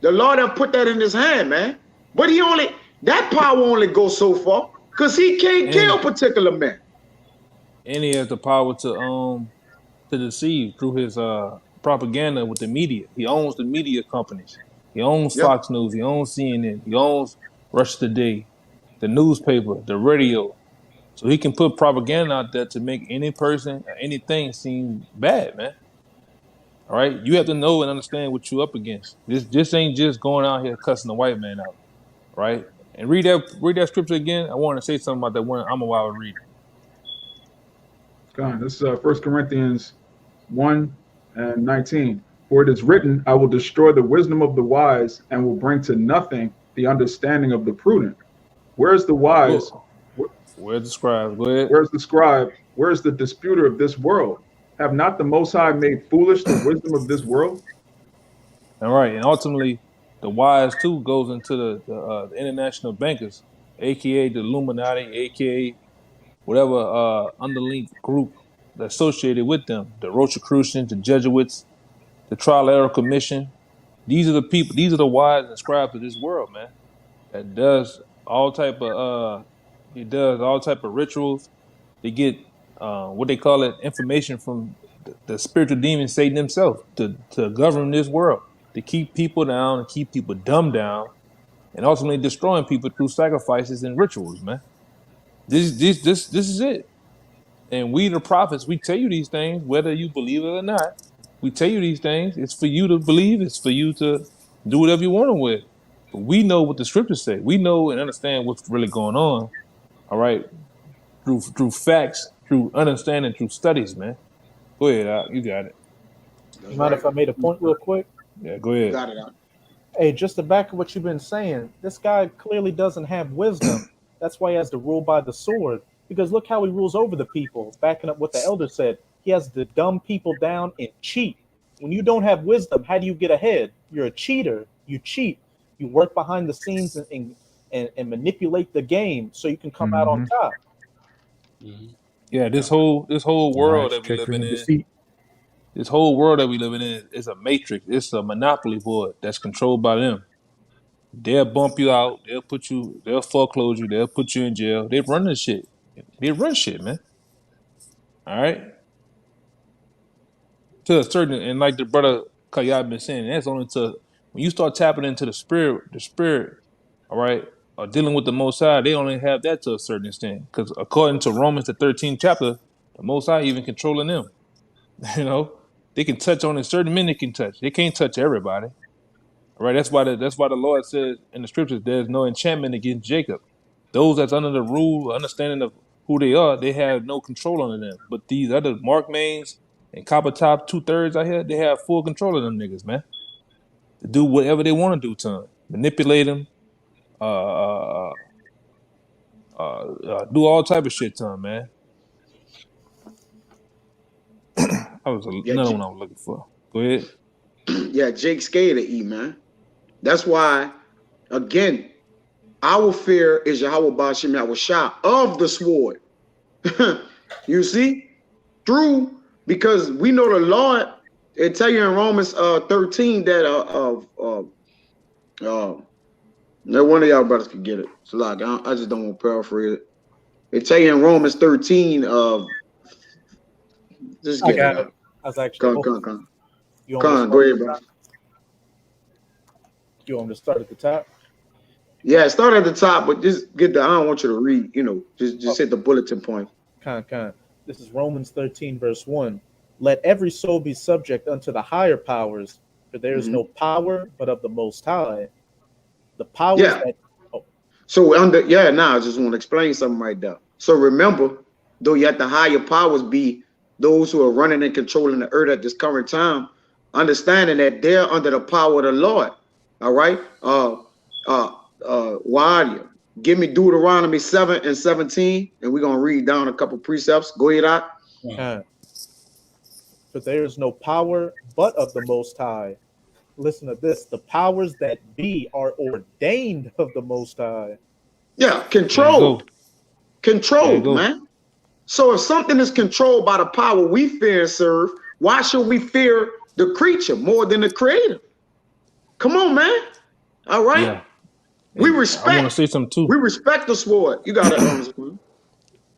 The Lord have put that in his hand, man. But that power only goes so far because he can't kill particular men. And he has the power to deceive through his propaganda with the media. He owns the media companies. He owns Yep. Fox News. He owns CNN. He owns Russia Today. the newspaper, the radio. So he can put propaganda out there to make any person or anything seem bad, man. All right, you have to know and understand what you're up against. This ain't just going out here cussing the white man out, right? And read that scripture again. I want to say something about that one. I'm a wild read. God, this is 1 Corinthians 1:19. For it is written, I will destroy the wisdom of the wise and will bring to nothing the understanding of the prudent. Where's the wise? Where's the scribe? Go ahead. Where's the scribe? Where's the disputer of this world? Have not the Most High made foolish the wisdom of this world? All right, and ultimately, the wise too goes into the international bankers, aka the Illuminati, aka whatever underlink group associated with them, the Rosicrucians, the Jesuits, the Trial Error Commission. These are the people. These are the wise and scribes of this world, man. That does all type of he does all type of rituals. They get what they call it, information from the spiritual demon Satan himself to govern this world, to keep people down and keep people dumbed down, and ultimately destroying people through sacrifices and rituals, man. This is it. And we, the prophets, we tell you these things, whether you believe it or not. We tell you these things. It's for you to believe. It's for you to do whatever you want with. But we know what the scriptures say. We know and understand what's really going on. All right, through facts, through understanding, through studies, man. Go ahead, Al. You got it. You mind if I made a point real quick? Yeah, go ahead. Got it out. Hey, just to back up what you've been saying, this guy clearly doesn't have wisdom. That's why he has to rule by the sword. Because look how he rules over the people. Backing up what the elder said, he has to dumb people down and cheat. When you don't have wisdom, how do you get ahead? You're a cheater. You cheat. You work behind the scenes and manipulate the game so you can come out on top. Yeah, this whole world that we living in. Deceit. This whole world that we living in is a matrix. It's a monopoly board that's controlled by them. They'll bump you out. They'll foreclose you. They'll put you in jail. They run this shit. They run shit, man. All right. To a certain, and like the brother Kayab been saying, that's only to when you start tapping into the spirit, all right, or dealing with the Most High, they only have that to a certain extent. Because according to Romans, the 13th chapter, the Most High even controlling them. You know, they can touch on it. Certain men they can touch. They can't touch everybody. All right. That's why the Lord says in the scriptures, there's no enchantment against Jacob. Those that's under the rule, understanding of who they are, they have no control under them. But these other Mark Mains and Copper Top 2/3 out here, they have full control of them niggas, man. To do whatever they want to do to them, manipulate them, do all type of shit to them, man. That was another one I was looking for. Go ahead. Yeah, Jake scared to eat, man. That's why, again, our fear is Yahweh Bashim Yahushua of the sword. You see? Through, because we know the Lord, it tell you in Romans 13 that one of y'all brothers could get it. So like I just don't want to paraphrase it. It tell you in Romans 13 just get it. I was actually Come. You Go ahead, bro. You want me to start at the top? Yeah, start at the top, but just get the. I don't want you to read. Just hit the bulletin point. This is Romans 13, verse 1. Let every soul be subject unto the higher powers, for there is no power but of the Most High. The powers that. So I just want to explain something right there. So remember, though yet the higher powers be those who are running and controlling the earth at this current time, understanding that they're under the power of the Lord. All right. Why are you? Give me Deuteronomy 7:17, and we're gonna read down a couple precepts. Go ahead, out. For there is no power but of the Most High. Listen to this: the powers that be are ordained of the Most High. Yeah, controlled, man. So if something is controlled by the power we fear and serve, why should we fear the creature more than the creator? Come on, man. All right. Yeah. We respect. I want to say something too. We respect the sword. You got it.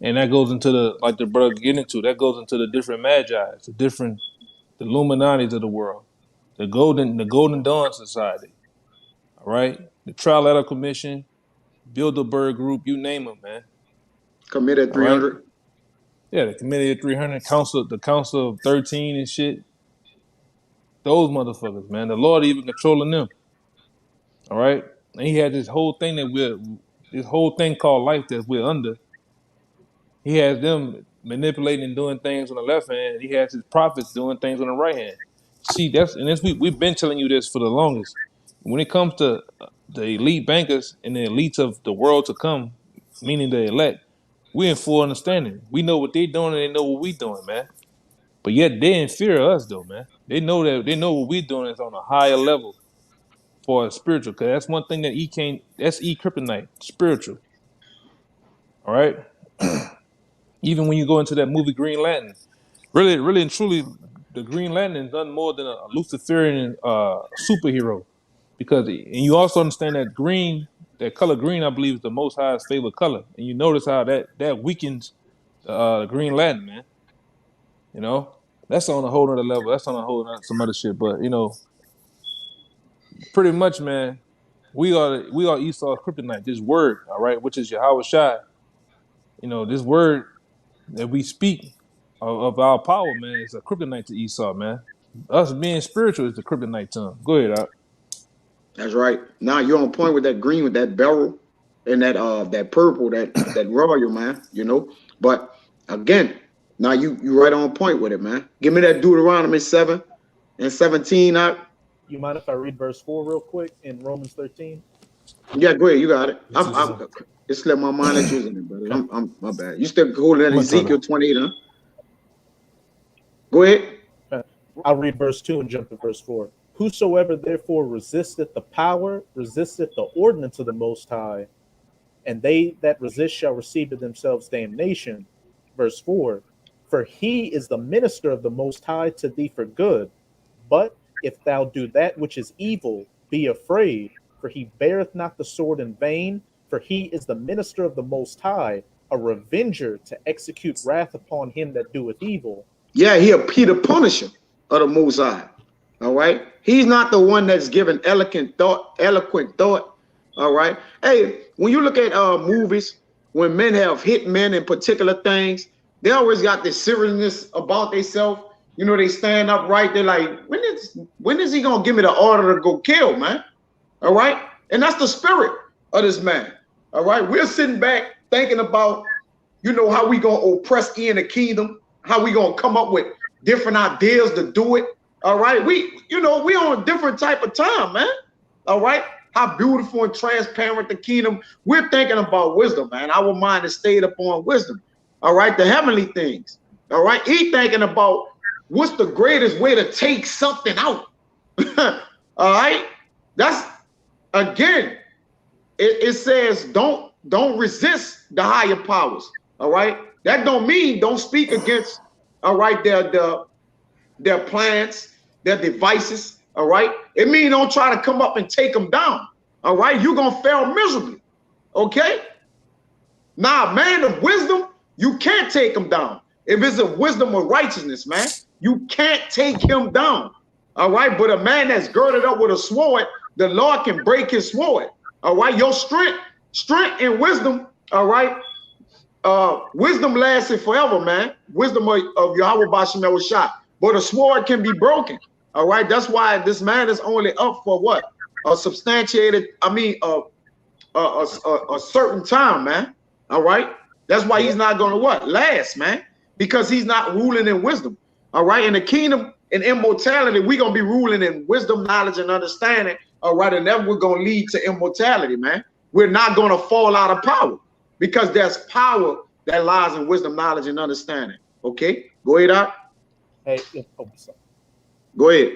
And that goes into the brother getting into. That goes into the different magi's, the Illuminatis of the world, the Golden Dawn Society. All right, the Trial Error Commission, Bilderberg Group, you name them, man. Committed All right. 300. Yeah, the Committee of 300, the Council of 13 and shit. Those motherfuckers, man. The Lord even controlling them. All right. And he had this whole thing called life that we're under. He has them manipulating and doing things on the left hand. He has his prophets doing things on the right hand. See, we've been telling you this for the longest. When it comes to the elite bankers and the elites of the world to come, meaning the elect, we're in full understanding. We know what they're doing and they know what we're doing, man. But yet they in fear of us though, man. They know what we're doing is on a higher level for spiritual. Cause that's one thing that that's kryptonite, spiritual. All right. Even when you go into that movie Green Lantern, really and truly, the Green Lantern is done more than a Luciferian superhero. Because and you also understand that that color green, I believe, is the Most High's favorite color. And you notice how that weakens the Green Lantern, man. You know, that's on a whole other level. That's on a whole other, some other shit. But pretty much, man, we are Esau's kryptonite. This word, all right, which is Yahweh Shai. This word that we speak of our power, man, is a kryptonite to Esau, man. Us being spiritual is the kryptonite to him. Go ahead, Doc. That's right. Now you're on point with that green, with that beryl, and that purple, that royal, man. But again, now you right on point with it, man. Give me that Deuteronomy 7 and 17. You mind if I read verse 4 real quick in Romans 13? Yeah, go ahead. You got it. It slipped my mind that you was in it, brother. I'm my bad. You still holding that Ezekiel 28, huh? Go ahead. I'll read verse 2 and jump to verse 4. Whosoever therefore resisteth the power, resisteth the ordinance of the Most High, and they that resist shall receive to themselves damnation. Verse 4. For he is the minister of the Most High to thee for good. But if thou do that which is evil, be afraid, for he beareth not the sword in vain, for he is the minister of the Most High, a revenger to execute wrath upon him that doeth evil. Yeah, he the punisher of the Most High. All right. He's not the one that's giving eloquent thought. All right. Hey, when you look at movies, when men have hit men in particular things, they always got this seriousness about themselves. They stand up right. They're like, when is he gonna give me the order to go kill, man? All right. And that's the spirit of this man. All right. We're sitting back thinking about, how we gonna oppress in the kingdom, how we gonna come up with different ideas to do it. All right, we on a different type of time, man. All right, how beautiful and transparent the kingdom. We're thinking about wisdom, man. Our mind is stayed upon wisdom. All right, the heavenly things. All right, he thinking about what's the greatest way to take something out. All right, that's again. It says don't resist the higher powers. All right, that don't mean don't speak against. All right, their plans, their devices, all right? It means don't try to come up and take them down, all right? You're going to fail miserably, okay? Now, man of wisdom, you can't take him down. If it's a wisdom of righteousness, man, you can't take him down, all right? But a man that's girded up with a sword, the Lord can break his sword, all right? Your strength and wisdom, all right? Wisdom lasted forever, man. Wisdom of Yahweh Bashemel Shah. But a sword can be broken. All right. That's why this man is only up for what? A certain time, man. All right. That's why he's not going to what? Last, man. Because he's not ruling in wisdom. All right. In the kingdom, in immortality, we're going to be ruling in wisdom, knowledge, and understanding. All right. And that we're going to lead to immortality, man. We're not going to fall out of power because there's power that lies in wisdom, knowledge, and understanding. Okay. Go ahead, Doc. Hey, go ahead.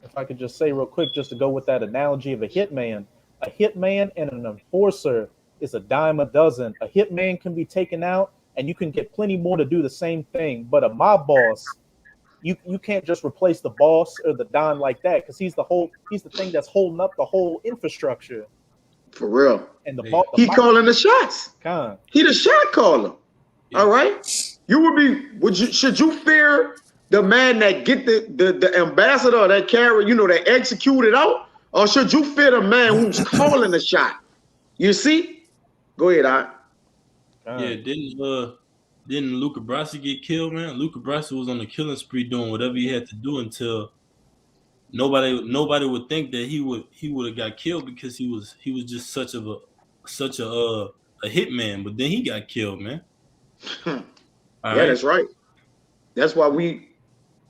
If I could just say real quick, just to go with that analogy of a hitman and an enforcer is a dime a dozen. A hitman can be taken out and you can get plenty more to do the same thing. But a mob boss, you can't just replace the boss or the don like that because he's the thing that's holding up the whole infrastructure. For real. And he calling the shots. He the shot caller. Yeah. All right. Should you fear the man that get the ambassador that carry, that execute it out? Or should you fear the man who's calling the shot? You see? Go ahead, I. Yeah, didn't Luca Brasi get killed, man? Luca Brasi was on the killing spree doing whatever he had to do until nobody would think that he would have got killed because he was just such a hitman. But then he got killed, man. All Yeah, right. that's right. That's why we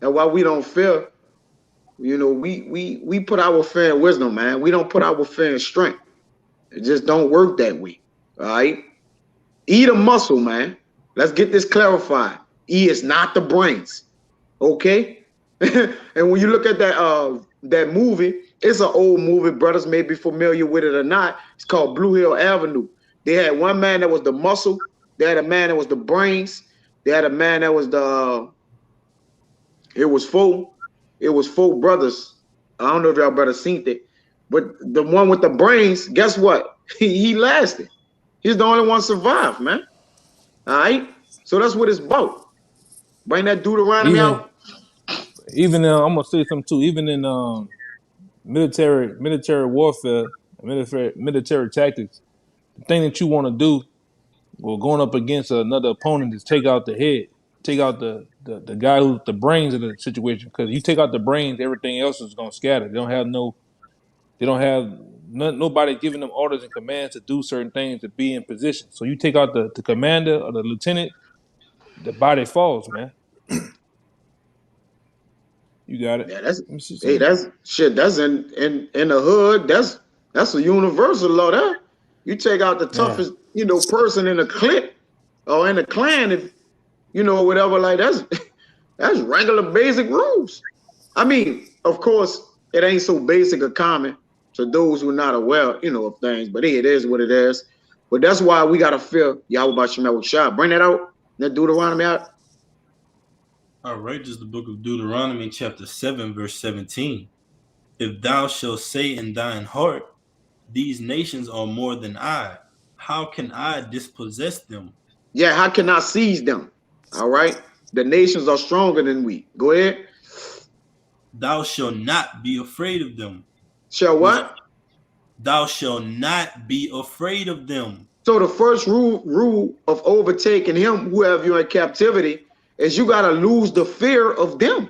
don't fear. You know, we put our fear in wisdom, man. We don't put our fear in strength. It just don't work that way. All right. Eat a muscle, man. Let's get this clarified. E is not the brains. Okay? And when you look at that movie, it's an old movie. Brothers may be familiar with it or not. It's called Blue Hill Avenue. They had one man that was the muscle. They had a man that was the brains. They had a man that was it was four brothers. I don't know if y'all better seen it, but the one with the brains, guess what? He lasted. He's the only one survived, man. All right. So that's what it's about. Bring that Deuteronomy out. Even I'm gonna say something too. Even in military warfare, military tactics, the thing that you want to do, or going up against another opponent, is take out the head, take out the guy who's the brains of the situation. Because you take out the brains, everything else is gonna scatter. They don't have nobody giving them orders and commands to do certain things to be in position. So you take out the commander or the lieutenant, the body falls, man. You got it. Yeah, Let me see hey, something. that's shit. That's in the hood. That's a universal law. There, you take out the toughest, person in a clique or in a clan, if whatever. Like that's regular basic rules. I mean, of course, it ain't so basic or common to those who are not aware, of things. But hey, it is what it is. But that's why we gotta fear Yahweh Shemal Shah. Bring that out. That Deuteronomy out. All right, this is the book of Deuteronomy, chapter 7, verse 17. If thou shalt say in thine heart, these nations are more than I, how can I dispossess them? Yeah, how can I seize them? All right. The nations are stronger than we. Go ahead. Thou shalt not be afraid of them. Shall what? Thou shalt not be afraid of them. So the first rule of overtaking him, whoever you're in captivity, is you got to lose the fear of them.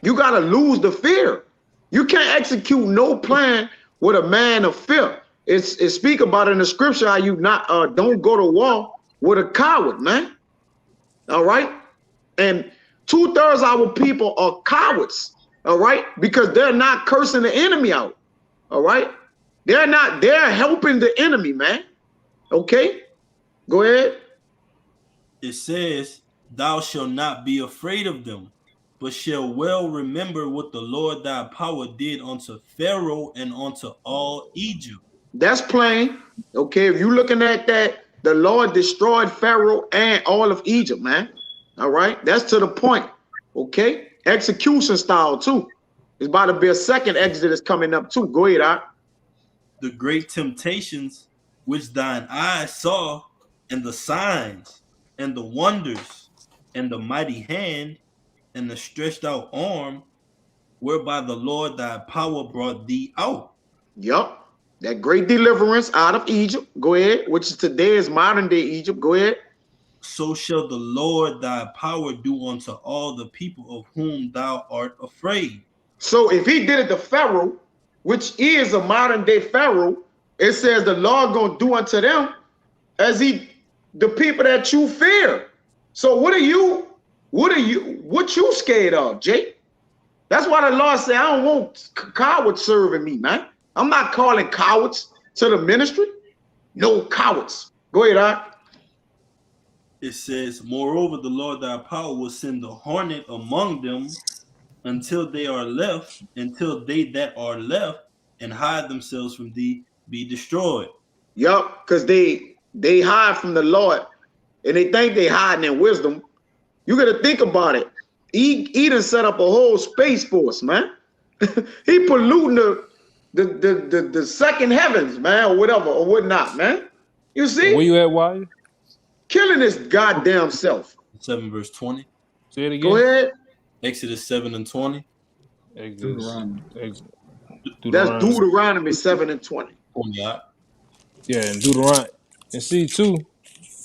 You got to lose the fear. You can't execute no plan with a man of fear. It's speak about in the scripture how you not don't go to war with a coward, man. All right. And 2/3 of our people are cowards. All right. Because they're not cursing the enemy out. All right. They're helping the enemy, man. Okay. Go ahead. It says, thou shalt not be afraid of them, but shall well remember what the Lord thy power did unto Pharaoh and unto all Egypt. That's plain. Okay. If you're looking at that, the Lord destroyed Pharaoh and all of Egypt, man. All right. That's to the point. Okay. Execution style, too. It's about to be a second exodus coming up, too. Go ahead, Art. The great temptations which thine eyes saw, and the signs, and the wonders, and the mighty hand, and the stretched out arm, whereby the Lord thy power brought thee out. Yup. That great deliverance out of Egypt. Go ahead. Which is today is modern day Egypt. Go ahead. So shall the Lord thy power do unto all the people of whom thou art afraid. So if he did it to Pharaoh, which is a modern day Pharaoh, it says the Lord gonna do unto them as the people that you fear. So what you scared of, Jake? That's why the Lord said, I don't want cowards serving me, man. I'm not calling cowards to the ministry. No cowards. Go ahead, Art. It says, moreover, the Lord thy power will send the hornet among them until they that are left and hide themselves from thee be destroyed. Yup, because they hide from the Lord and they think they hiding in wisdom. You got to think about it. He done set up a whole space force, man. He polluting the second heavens, man, or whatever, or whatnot, man. You see? Where you at, Why? Killing his goddamn self. 7 verse 20. Say it again. Go ahead. Exodus 7 and 20. Deuteronomy. That's Deuteronomy 7 and 20. Yeah, and Deuteronomy. And see too,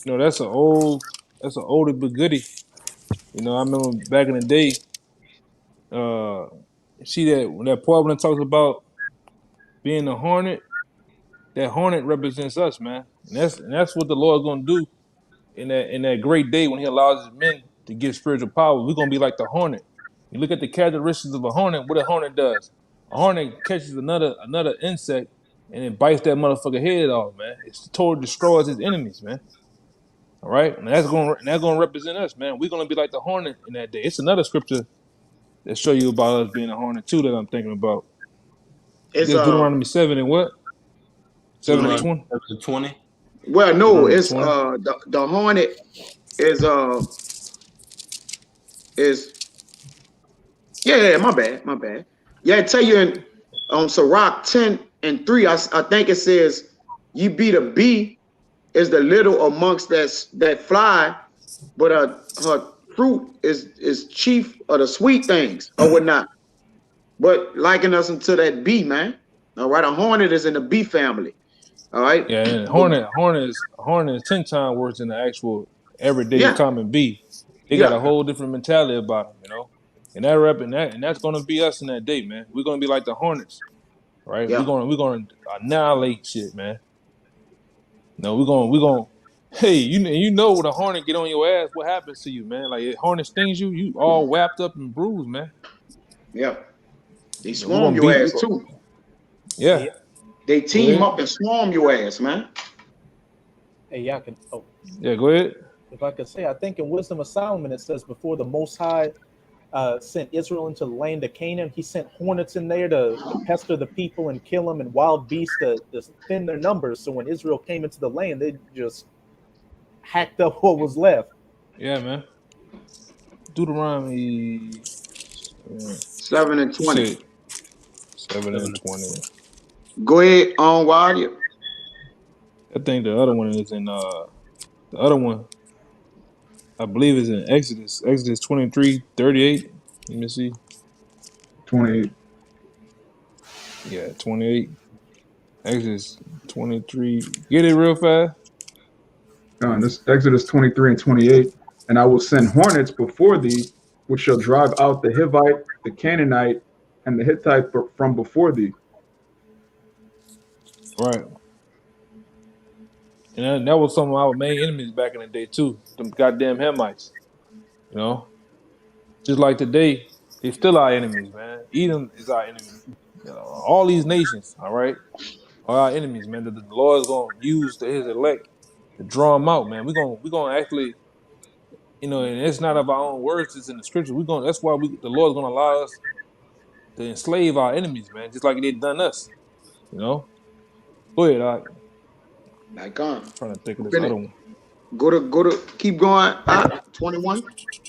that's an older but goodie. I remember back in the day, uh see that when that part when it talks about being a hornet, that hornet represents us, man. And that's what the Lord's gonna do in that great day when he allows his men to get spiritual power. We're gonna be like the hornet. You look at the characteristics of a hornet, what a hornet does. A hornet catches another insect and it bites that motherfucker head off, man. It totally destroys his enemies, man. All right, and that's gonna represent us, man. We're gonna be like the hornet in that day. It's another scripture that show you about us being a hornet too that I'm thinking about. I It's guess Deuteronomy 7 and what? 7 and Deuteronomy 20. 20. well, no, Deuteronomy it's 20. the hornet is yeah, my bad. Yeah, I tell you in Sirach 10 and 3, I think it says you be the bee is the little amongst that fly, but her fruit is chief of the sweet things or whatnot. But liken us into that bee, man. All right, a hornet is in the bee family. All right. Yeah, and But hornet is 10 times worse than the actual everyday yeah, common bee. They got a yeah, whole different mentality about them. And that's gonna be us in that day, man. We're gonna be like the hornets, right? We're yeah, gonna we're gonna annihilate shit, man. No, we're gonna. Hey, you know when a hornet get on your ass, what happens to you, man? Like if hornet stings you, you all wrapped up and bruised, man. yeah. They We're swarm gonna your beat. ass too. Yeah, Hey, They go team ahead. up and swarm your ass, man. hey, y'all can. Oh, Yeah, go ahead. if I could say, I think in Wisdom of Solomon it says before the Most High sent Israel into the land of Canaan, he sent hornets in there to pester the people and kill them, and wild beasts to thin their numbers. So when Israel came into the land, they just hacked up what was left. Yeah, man. Deuteronomy. 7 and You 20. said 7 and 7. 20. Go ahead on while you. I think the other one is in the other one. I believe is in Exodus 23:38. Let me see. 28. Yeah, 28. Exodus 23. Get it real fast. This Exodus 23 and 28. And I will send hornets before thee, which shall drive out the Hivite, the Canaanite, and the Hittite from before thee. Right. And that was some of our main enemies back in the day too. Them goddamn Hamites. You know, just like today, they still our enemies, man. Edom is our enemy. All these nations, all right, are our enemies, man. The Lord's gonna use his elect to draw them out, man. We're gonna actually, and it's not of our own words. It's in the scripture. We're gonna. That's why the Lord's gonna allow us to enslave our enemies, man, just like they done us. You know. Go ahead. I'm Like on. trying to think of this Finish. other one. Go to keep going. 21.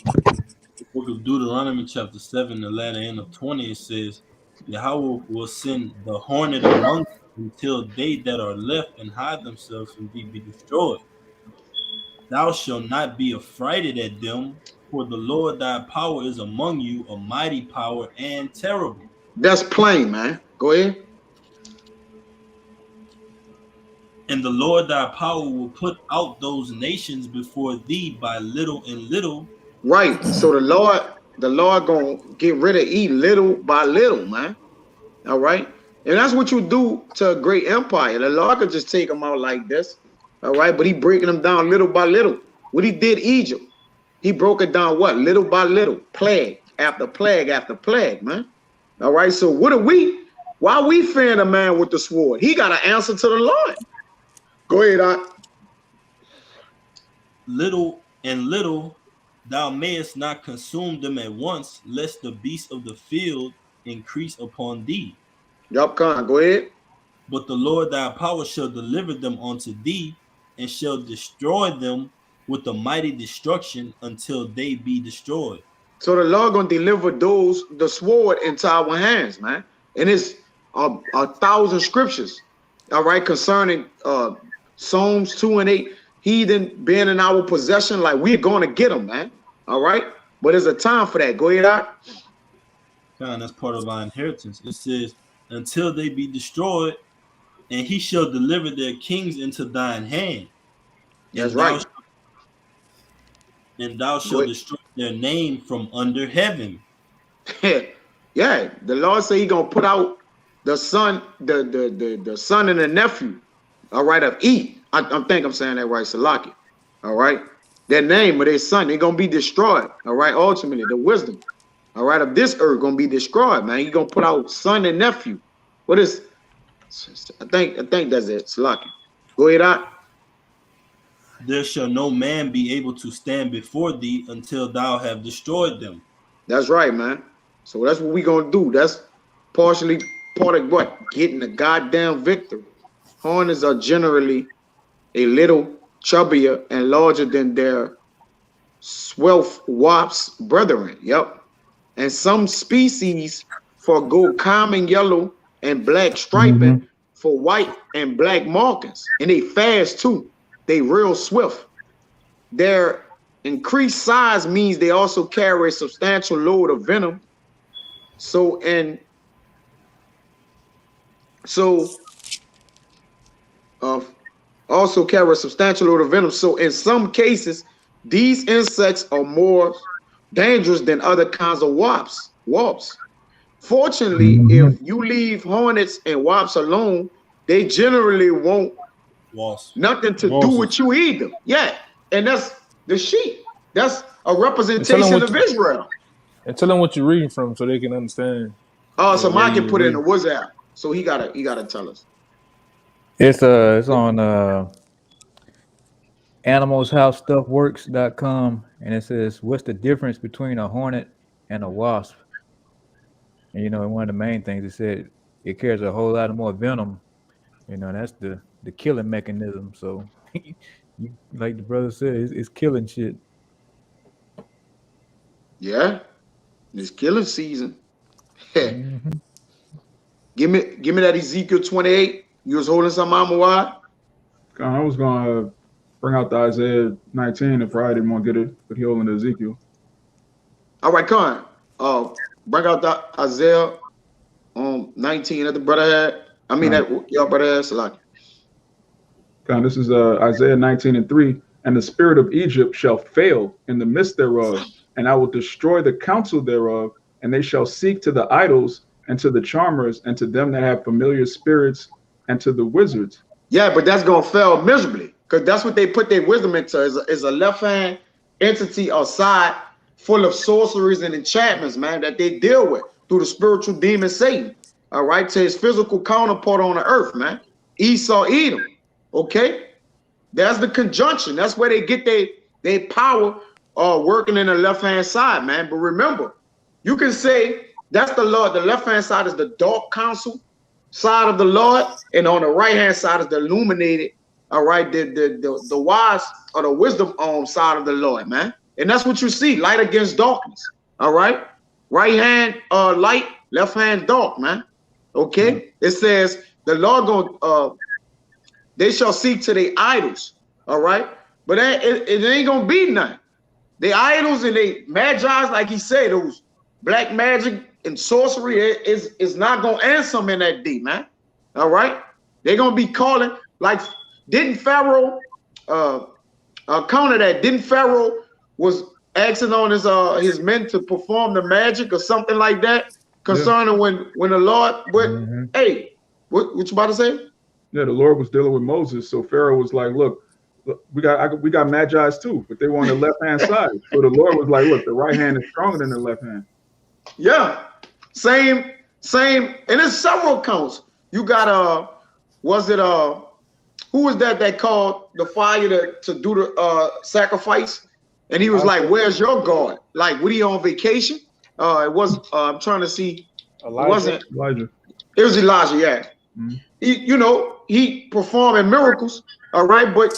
The book of Deuteronomy, chapter 7, the latter end of 20, it says, Yahweh will send the hornet among you until they that are left and hide themselves from thee be destroyed. Thou shalt not be affrighted at them, for the Lord thy power is among you, a mighty power and terrible. That's plain, man. Go ahead. And the Lord thy power will put out those nations before thee by little and little. Right. So the Lord gonna get rid of E little by little, man. All right. And that's what you do to a great empire. The Lord could just take them out like this. All right. But he breaking them down little by little. What he did Egypt, he broke it down what? Little by little. Plague after plague after plague, man. All right. So what are we? Why are we fearing a man with the sword? He got an answer to the Lord. Go ahead, Doc. Little and little, thou mayest not consume them at once, lest the beasts of the field increase upon thee. Yup, Khan. Go ahead. But the Lord thy power shall deliver them unto thee, and shall destroy them with a mighty destruction until they be destroyed. So the Lord gonna deliver the sword into our hands, man. And it's a 1,000 scriptures, all right, concerning Psalms 2 and 8, heathen being in our possession, like we're gonna get them, man. All right. But there's a time for that. Go ahead, Doc. God, that's part of our inheritance. It says, until they be destroyed, and he shall deliver their kings into thine hand, That's and right. thou shalt destroy their name from under heaven. Yeah, the Lord say he gonna put out the son, the son and the nephew, all right, of E. I think I'm saying that right, Salaki. All right. Their name of their son, they're gonna be destroyed. All right, ultimately, the wisdom, all right, of this earth gonna be destroyed, man. He gonna put out son and nephew. What is I think that's it, Salaki. Go ahead out. There shall no man be able to stand before thee until thou have destroyed them. That's right, man. So that's what we gonna do. That's partially part of what? Getting the goddamn victory. Hornets are generally a little chubbier and larger than their swelf wasps brethren. Yep. And some species forego common yellow and black striping for white and black markings. And they fast too. They real swift. Their increased size means they also carry a substantial load of venom. So also carry a substantial load of venom. So in some cases, these insects are more dangerous than other kinds of wasps. Fortunately, if you leave hornets and wasps alone, they generally won't nothing to do with you either. Yeah, and that's the sheep. That's a representation of Israel. And tell them what you're reading from so they can understand. Oh, so Mike can put it in the WhatsApp. So he gotta tell us. It's on animalshowstuffworks.com, and it says, what's the difference between a hornet and a wasp? And you know, one of the main things it said, it carries a whole lot of more venom. You know, that's the killing mechanism. So like the brother said, it's killing shit. Yeah, it's killing season. Give me that Ezekiel 28. You was holding some Amawad? I was gonna bring out the Isaiah 19 if Friday didn't want to get it, but he holding the Ezekiel. All right, Con. Bring out the Isaiah 19 that the brother had. I mean that your brother had, Salaki. Con, this is Isaiah 19:3. And the spirit of Egypt shall fail in the midst thereof, and I will destroy the counsel thereof, and they shall seek to the idols and to the charmers and to them that have familiar spirits and to the wizards. Yeah, but that's gonna fail miserably because that's what they put their wisdom into is a left hand entity or side full of sorceries and enchantments, man, that they deal with through the spiritual demon Satan. All right, to his physical counterpart on the earth, man. Esau, Edom. Okay. That's the conjunction. That's where they get their power working in the left-hand side, man. But remember, you can say that's the Lord. The left-hand side is the dark counsel side of the Lord, and on the right-hand side is the illuminated, all right, the wise or the wisdom side of the Lord, man. And that's what you see, light against darkness, all right? Right hand light, left hand dark, man. Okay? It says the Lord gonna they shall seek to their idols, all right? But it ain't gonna be none. The idols and they magi's, like he said, those black magic and sorcery is not gonna answer them in that deep, man. All right? They're gonna be calling, like, didn't Pharaoh counter that? Didn't Pharaoh was asking on his men to perform the magic or something like that concerning when the Lord hey, what you about to say? Yeah, the Lord was dealing with Moses, so Pharaoh was like, "Look, we got magi's too, but they were on the left hand side." So the Lord was like, "Look, the right hand is stronger than the left hand." Yeah, same, and there's several counts. You got was it who was that called the fire to do the sacrifice, and he was like, "Where's your God? Like, what are you on vacation?" It was I'm trying to see. Elijah. It wasn't Elijah. It was Elijah. Yeah. Mm-hmm. He performing miracles, all right, but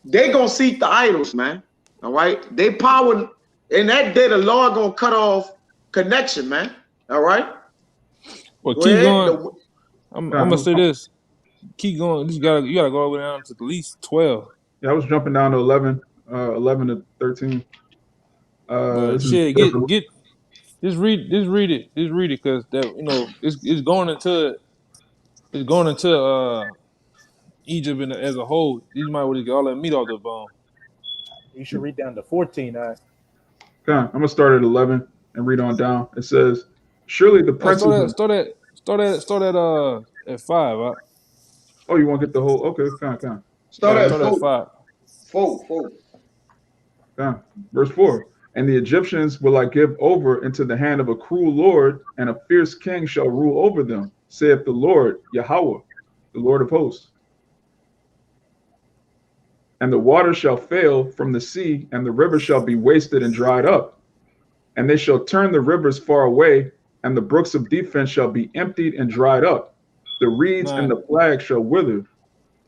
they gonna seek the idols, man. All right, they power in that day. The Lord gonna cut off connection, man. All right. Well, keep going. I'm gonna say this. Keep going. You gotta go over down to at least 12. Yeah, I was jumping down to 11 to 13. Shit, just read it because that it's going into Egypt as a whole, you might want to get all that meat off the bone. You should read down to 14. Okay, I'm gonna start at 11 and read on down. It says, "Surely the princes of." At 5. Oh, you want to get the whole? Okay, come. Start at Start at 4. 5. 4. Verse 4. And the Egyptians will I give over into the hand of a cruel Lord, and a fierce king shall rule over them, saith the Lord, Yahweh, the Lord of hosts. And the water shall fail from the sea, and the river shall be wasted and dried up. And they shall turn the rivers far away, and the brooks of defense shall be emptied and dried up. The reeds and the flags shall wither.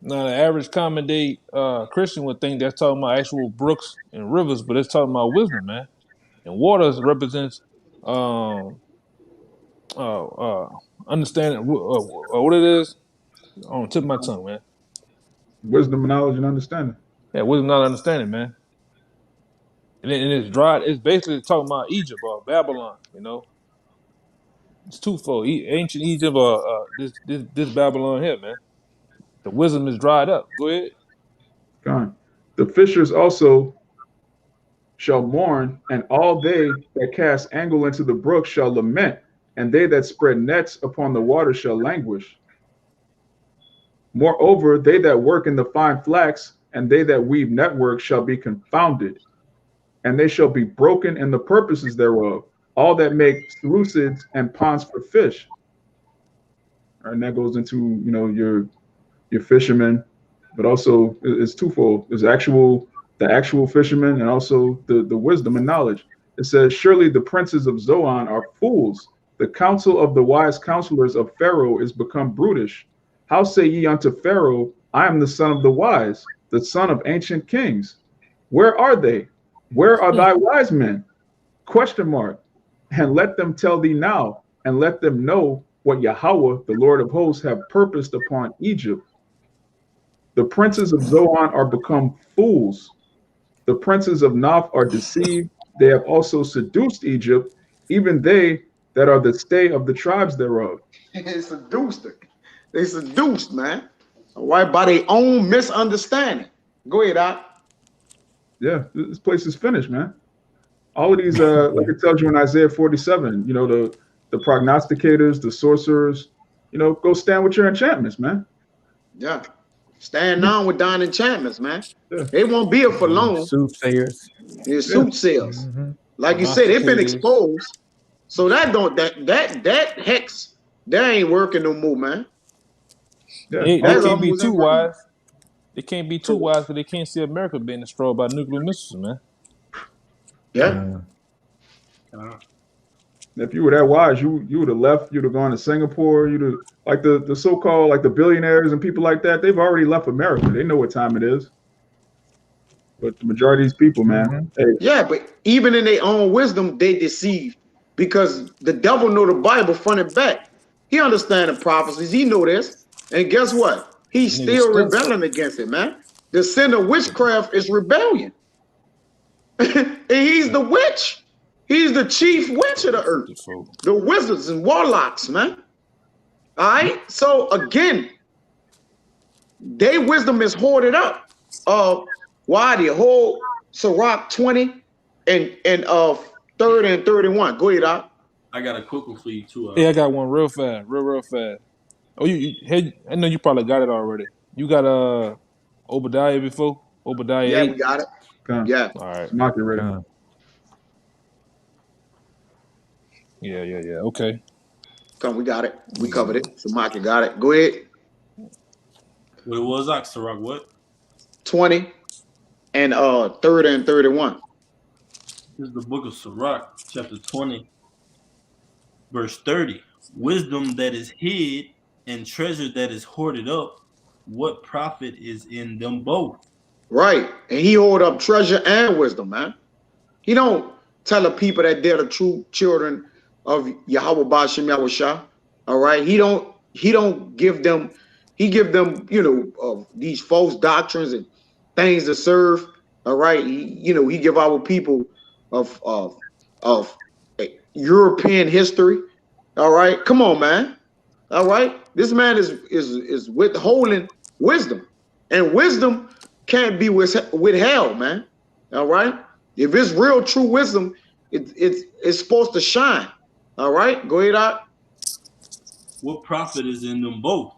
Now, the average common day Christian would think that's talking about actual brooks and rivers, but it's talking about wisdom, man. And waters represents understanding what it is on the tip of my tongue, man. Wisdom, knowledge, and understanding. Yeah, wisdom, not understanding, man. And it's dried. It's basically talking about Egypt or Babylon. You know, it's twofold: ancient Egypt or this Babylon here, man. The wisdom is dried up. Go ahead. God. The fishers also shall mourn, and all they that cast angle into the brook shall lament, and they that spread nets upon the water shall languish. Moreover, they that work in the fine flax, and they that weave network shall be confounded, and they shall be broken in the purposes thereof, all that make sluices and ponds for fish. All right, and that goes into, you know, your fishermen, but also it's twofold. There's the actual fishermen, and also the wisdom and knowledge. It says, surely the princes of Zoan are fools. The counsel of the wise counselors of Pharaoh is become brutish. How say ye unto Pharaoh, I am the son of the wise, the son of ancient kings? Where are they? Where are thy wise men? Question mark. And let them tell thee now, and let them know what Yahweh, the Lord of hosts, have purposed upon Egypt. The princes of Zoan are become fools. The princes of Noph are deceived. They have also seduced Egypt, even they that are the stay of the tribes thereof. They seduced, man. All right, by their own misunderstanding. Go ahead, Doc. Yeah, this place is finished, man. All of these, like it tells you in Isaiah 47, you know, the prognosticators, the sorcerers, you know, go stand with your enchantments, man. Yeah. Stand on with thine enchantments, man. Yeah. They won't be here for long. Soothsayers. They're soothsayers. Like you said, they've been exposed. So that hex, that ain't working no more, man. They can't be too wise. They can't be too wise because they can't see America being destroyed by nuclear missiles, man. Yeah. If you were that wise, you would have left. You'd have gone to Singapore. You'd have, like the so-called, like the billionaires and people like that. They've already left America. They know what time it is. But the majority of these people, man. Hey. Yeah, but even in their own wisdom, they deceived, because the devil know the Bible front and back. He understand the prophecies. He know this, and guess what? He's still rebelling against it, man. The sin of witchcraft is rebellion, and he's the witch. He's the chief witch of the earth. The wizards and warlocks, man. All right. So again, their wisdom is hoarded up. Why the whole Sirach 20 and 30 and 31. Go ahead, Doc. I got a quick one for you too. Yeah, I got one real fast, real fast. Oh, I know you probably got it already. You got Obadiah before? Obadiah 8? We got it. Yeah. All right. Mark it ready. Yeah. Okay. Come, we got it. We covered it. So Maki got it. Go ahead. What it was, Sirach, what? 20 and 30 and 31. This is the book of Sirach, chapter 20, verse 30. Wisdom that is hid and treasure that is hoarded up, what profit is in them both? Right. And he hold up treasure and wisdom, man. He don't tell the people that they're the true children of Yahweh Ba'Shem Yahushua. All right. He don't give them, he give them, these false doctrines and things to serve. All right. He give our people of European history. All right. Come on, man. All right. This man is withholding wisdom. And wisdom can't be withheld, man. All right? If it's real, true wisdom, it's supposed to shine. All right? Go ahead, out. What profit is in them both?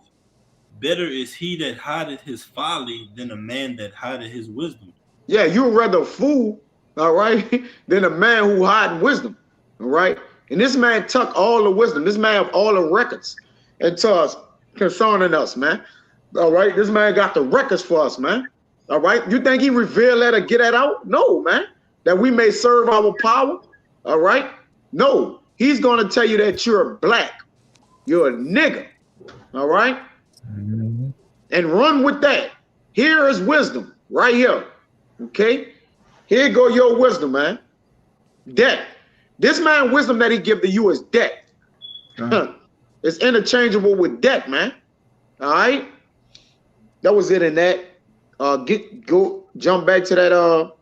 Better is he that hideth his folly than a man that hideth his wisdom. Yeah, you'd rather a fool, all right, than a man who hide wisdom. All right? And this man took all the wisdom. This man have all the records into us concerning us, man. All right. This man got the records for us, man. All right. You think he revealed that or get that out? No, man. That we may serve our power. All right. No, he's going to tell you that you're black. You're a nigga. All right. Mhm. And run with that. Here is wisdom right here. Okay. Here go your wisdom, man. Debt. This man wisdom that he give to you is debt. It's interchangeable with debt, man. All right. That was it in that. Jump back to that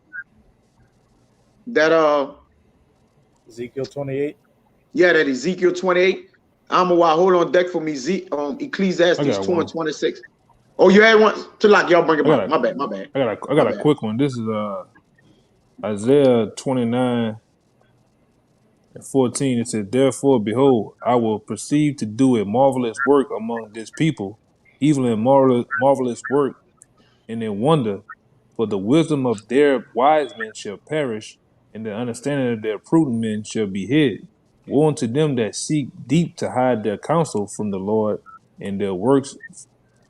Ezekiel 28. yeah, that Ezekiel 28. I'm a while. Hold on deck for me. Ecclesiastes 2 and 26. Oh, you had one to lock. Y'all bring it back. My bad. I got a quick one. This is Isaiah 29 and 14. It says, "Therefore, behold, I will proceed to do a marvelous work among this people, even a marvelous work and a wonder. For the wisdom of their wise men shall perish, and the understanding of their prudent men shall be hid. Woe unto them that seek deep to hide their counsel from the Lord, and their works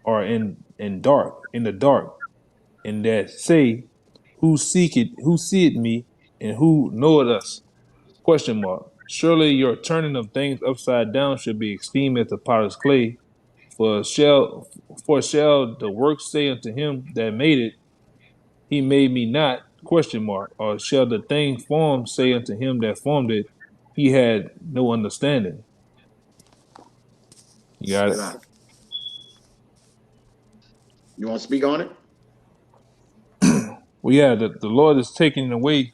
are in the dark, and that say, who seeth me, and who knoweth us? Question mark. Surely your turning of things upside down should be esteemed as the potter's clay. For shall the work say unto him that made it, he made me not? Question mark. Or shall the thing formed say unto him that formed it, he had no understanding? You got it. Right. You want to speak on it? Well, yeah, the Lord is taking away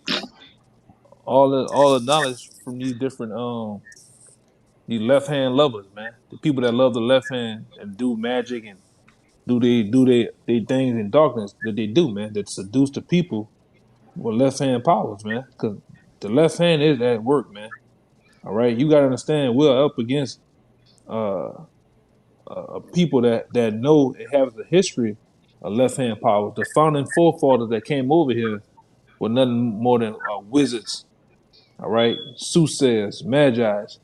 all the knowledge from these different these left hand lovers, man. The people that love the left hand and do magic and do they things in darkness that they do, man. That seduce the people with left hand powers, man. Because the left hand is at work, man. All right, you gotta understand we're up against uh, people that know it has a history of left hand powers. The founding forefathers that came over here were nothing more than wizards. All right, soothsayers, magi's.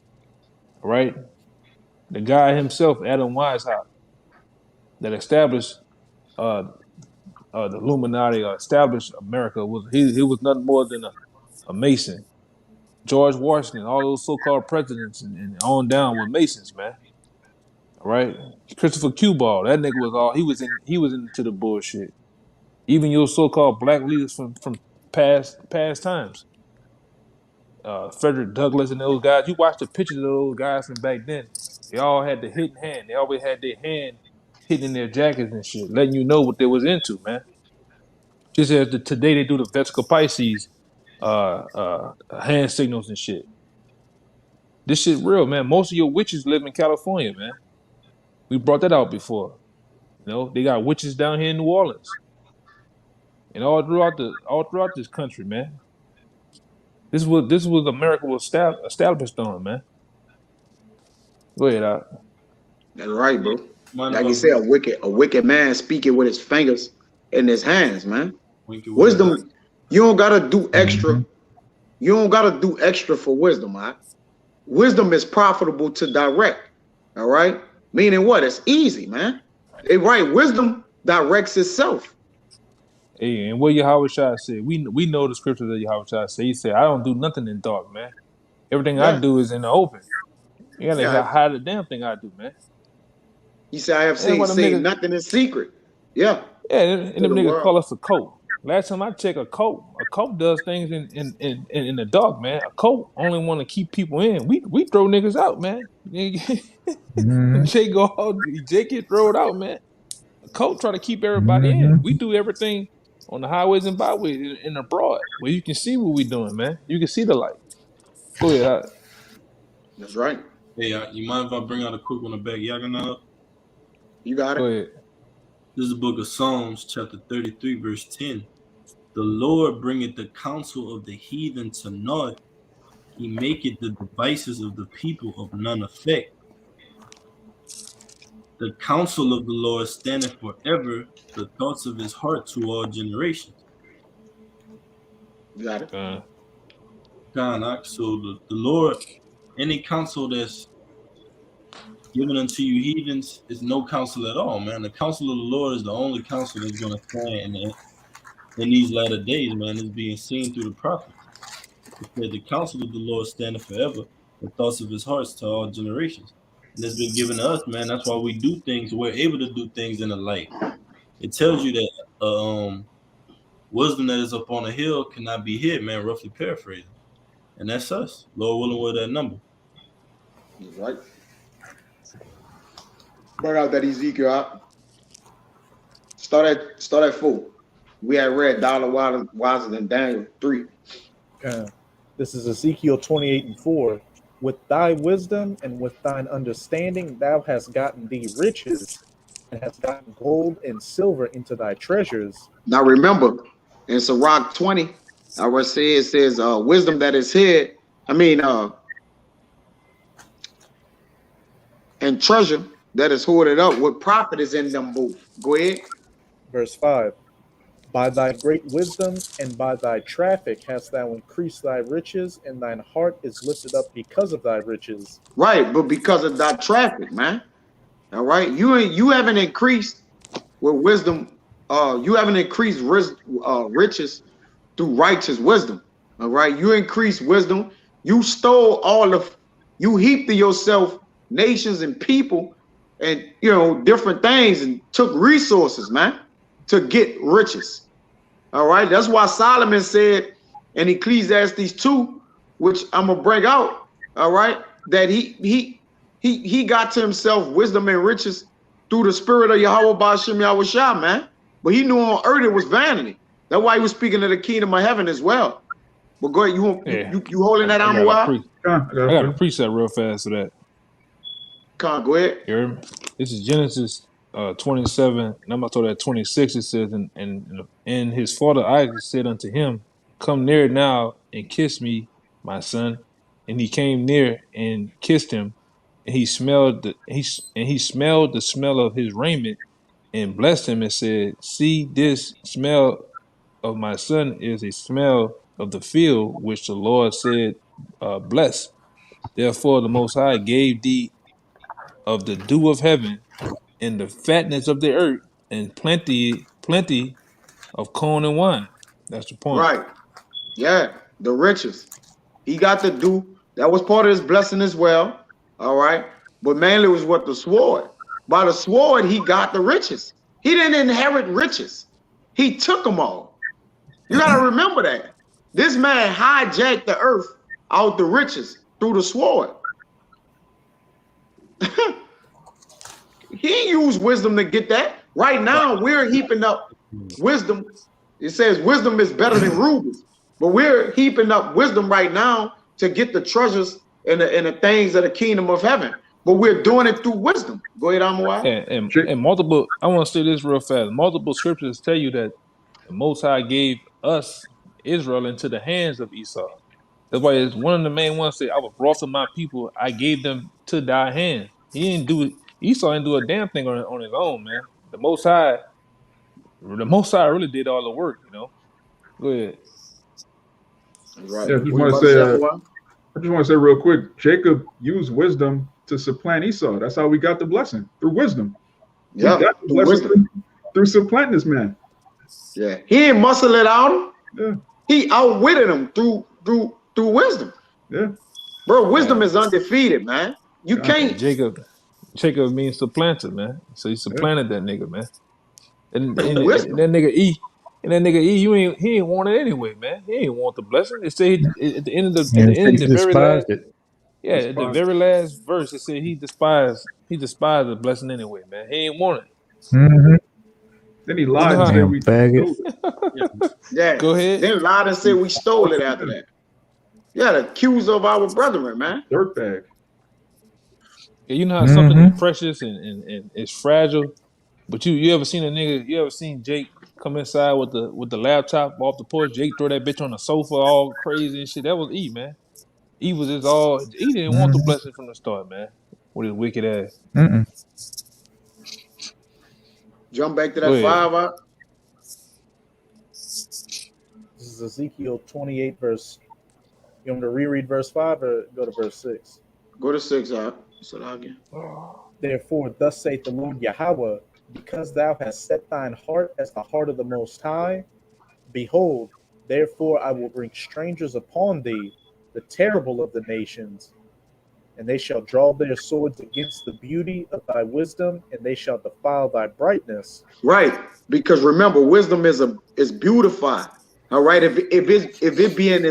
All right, the guy himself, Adam Weishaupt, that established the Illuminati or established America he was nothing more than a Mason. George Washington, all those so-called presidents and on down were Masons, man. All right, Christopher Cuball, that nigga was all he was into the bullshit. Even your so-called black leaders from past times, Frederick Douglass and those guys. You watch the pictures of those guys from back then. They all had the hidden hand. They always had their hand hidden in their jackets and shit, letting you know what they was into, man. Just as today they do the Vesica Pisces hand signals and shit. This shit real, man. Most of your witches live in California, man. We brought that out before. You know, they got witches down here in New Orleans and all throughout this country, man. This was America was established on, man. Go ahead, Out. That's right, bro. Mind Like if you I say, a wicked man speaking with his fingers in his hands, man. wink it with Wisdom, you don't gotta do extra. Mhm. You don't gotta do extra for wisdom, man. Wisdom is profitable to direct. All right? Meaning what? It's easy, man. Right. Wisdom directs itself. Hey, and what Yahweh Shai said, we know the scriptures that Yahweh Shai said. He said, I don't do nothing in dark, man. Everything I Yeah. do is in the open. You gotta Yeah. hide the damn thing I do, man. He said, I have And why them seen niggas, nothing in secret. Yeah. yeah, and To them the niggas call world. us a cult. Last time I checked, a cult does things in the dark, man. A cult only want to keep people in. We throw niggas out, man. Mhm. Jake get thrown out, man. A cult try to keep everybody in. We Mhm. do everything on the highways and byways in abroad where you can see what we doing, man. You can see the light. Go ahead. That's right. Hey, you mind if I bring out a quick one back? Y'all gonna You got Go it. ahead. This is the book of Psalms, chapter 33, verse 10. The Lord bringeth the counsel of the heathen to naught. He maketh the devices of the people of none effect. The counsel of the Lord standeth forever, the thoughts of his heart to all generations. You got it. So the Lord, any counsel that's given unto you heathens is no counsel at all, man. The counsel of the Lord is the only counsel that's going to stand in these latter days, man. It's being seen through the prophets. It said the counsel of the Lord standeth forever, the thoughts of his hearts to all generations. And it's been given to us, man. That's why we do things. We're able to do things in the light. It tells you that wisdom that is up on a hill cannot be hid, man, roughly paraphrasing. And that's us. Lord willing, with that number. That's right. Bring out that Ezekiel out. Start at 4. We had read dollar wiser than Daniel 3. This is Ezekiel 28:4. With thy wisdom and with thine understanding thou hast gotten thee riches, and hast gotten gold and silver into thy treasures. Now remember, in Sirach 20, I was saying it says wisdom that is hid. And treasure that is hoarded up. What profit is in them both? Go ahead. Verse 5. By thy great wisdom and by thy traffic hast thou increased thy riches, and thine heart is lifted up because of thy riches. Right, but because of thy traffic, man. All right, you haven't increased with wisdom. You haven't increased riches through righteous wisdom. All right, you increased wisdom. You stole you heaped to yourself nations and people, and different things, and took resources, man, to get riches. All right, that's why Solomon said in Ecclesiastes 2, which I'm gonna bring out. All right, that he got to himself wisdom and riches through the spirit of Yahweh Ba'ashem Yahushua, man. But he knew on earth it was vanity. That's why he was speaking of the kingdom of heaven as well. But go ahead, you holding that armor while? I got a precept real fast for that. Go ahead. Here, this is Genesis 27, and I'm gonna throw that 26. It says, and his father Isaac said unto him, come near now and kiss me, my son. And he came near and kissed him, and he smelled the smell of his raiment, and blessed him and said, see, this smell of my son is a smell of the field which the Lord said, bless. Therefore the Most High gave thee of the dew of heaven and the fatness of the earth and plenty of corn and wine. That's the point. Right. Yeah, the riches. He got to do. That was part of his blessing as well. All right. But mainly it was what the sword. By the sword, he got the riches. He didn't inherit riches. He took them all. You got to remember that. This man hijacked the earth out the riches through the sword. He used wisdom to get that. Right now, we're heaping up wisdom. It says wisdom is better than rubies. But we're heaping up wisdom right now to get the treasures and the things of the kingdom of heaven. But we're doing it through wisdom. Go ahead, Amawai. And multiple, I want to say this real fast. Multiple scriptures tell you that the Most High gave us, Israel, into the hands of Esau. That's why it's one of the main ones say, I was brought to my people, I gave them to thy hand. Esau didn't do a damn thing on his own, man. The Most High really did all the work, Go ahead. Right. Yeah, I just want to say real quick, Jacob used wisdom to supplant Esau. That's how we got the blessing, through wisdom. Yeah, got the blessing through supplanting this man. Yeah, he didn't muscle it out. Yeah. He outwitted him through wisdom. Yeah, bro, wisdom is undefeated, man. You can't. Jacob means supplanter, man. So he supplanted that nigga, man. And that nigga E, he ain't want it anyway, man. He ain't want the blessing. It said at the end of the very last, at the very last verse, it said he despised the blessing anyway, man. He ain't want it. Mm-hmm. Then he lied and said we stole it. Yeah. Go ahead. Then lied and said we stole it after that. Yeah, the accuser of our brethren, man. Dirtbag. Yeah, you know how something is precious and it's fragile. But you ever seen a nigga? You ever seen Jake come inside with the laptop off the porch? Jake throw that bitch on the sofa, all crazy and shit. That was E, man. E was just all. He didn't want the blessing from the start, man. With his wicked ass. Mm-mm. Jump back to Go that ahead. 5 out. This is Ezekiel 28, verse. You want me to reread verse 5 or go to verse 6? Go to 6 out. So again. Therefore, thus saith the Lord Yahweh, because thou hast set thine heart as the heart of the Most High, behold, therefore I will bring strangers upon thee, the terrible of the nations, and they shall draw their swords against the beauty of thy wisdom, and they shall defile thy brightness. Right, because remember, wisdom is beautified. All right, if it be in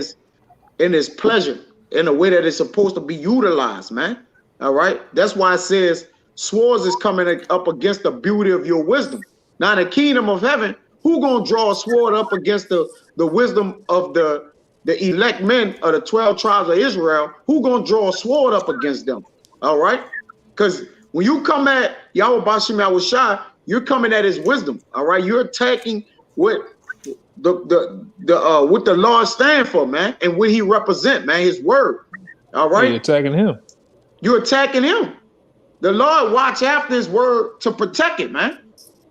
its pleasure, in a way that it's supposed to be utilized, man. All right, that's why it says swords is coming up against the beauty of your wisdom. Now, in the kingdom of heaven, who gonna draw a sword up against the wisdom of the elect men of the 12 tribes of Israel? Who gonna draw a sword up against them? All right, because when you come at Yahweh Bashim Yahushua, you're coming at his wisdom. All right, you're attacking what what the Lord stand for, man, and what he represent, man, his word. All right, You're attacking him. You're attacking him. The Lord watch after his word to protect it, man.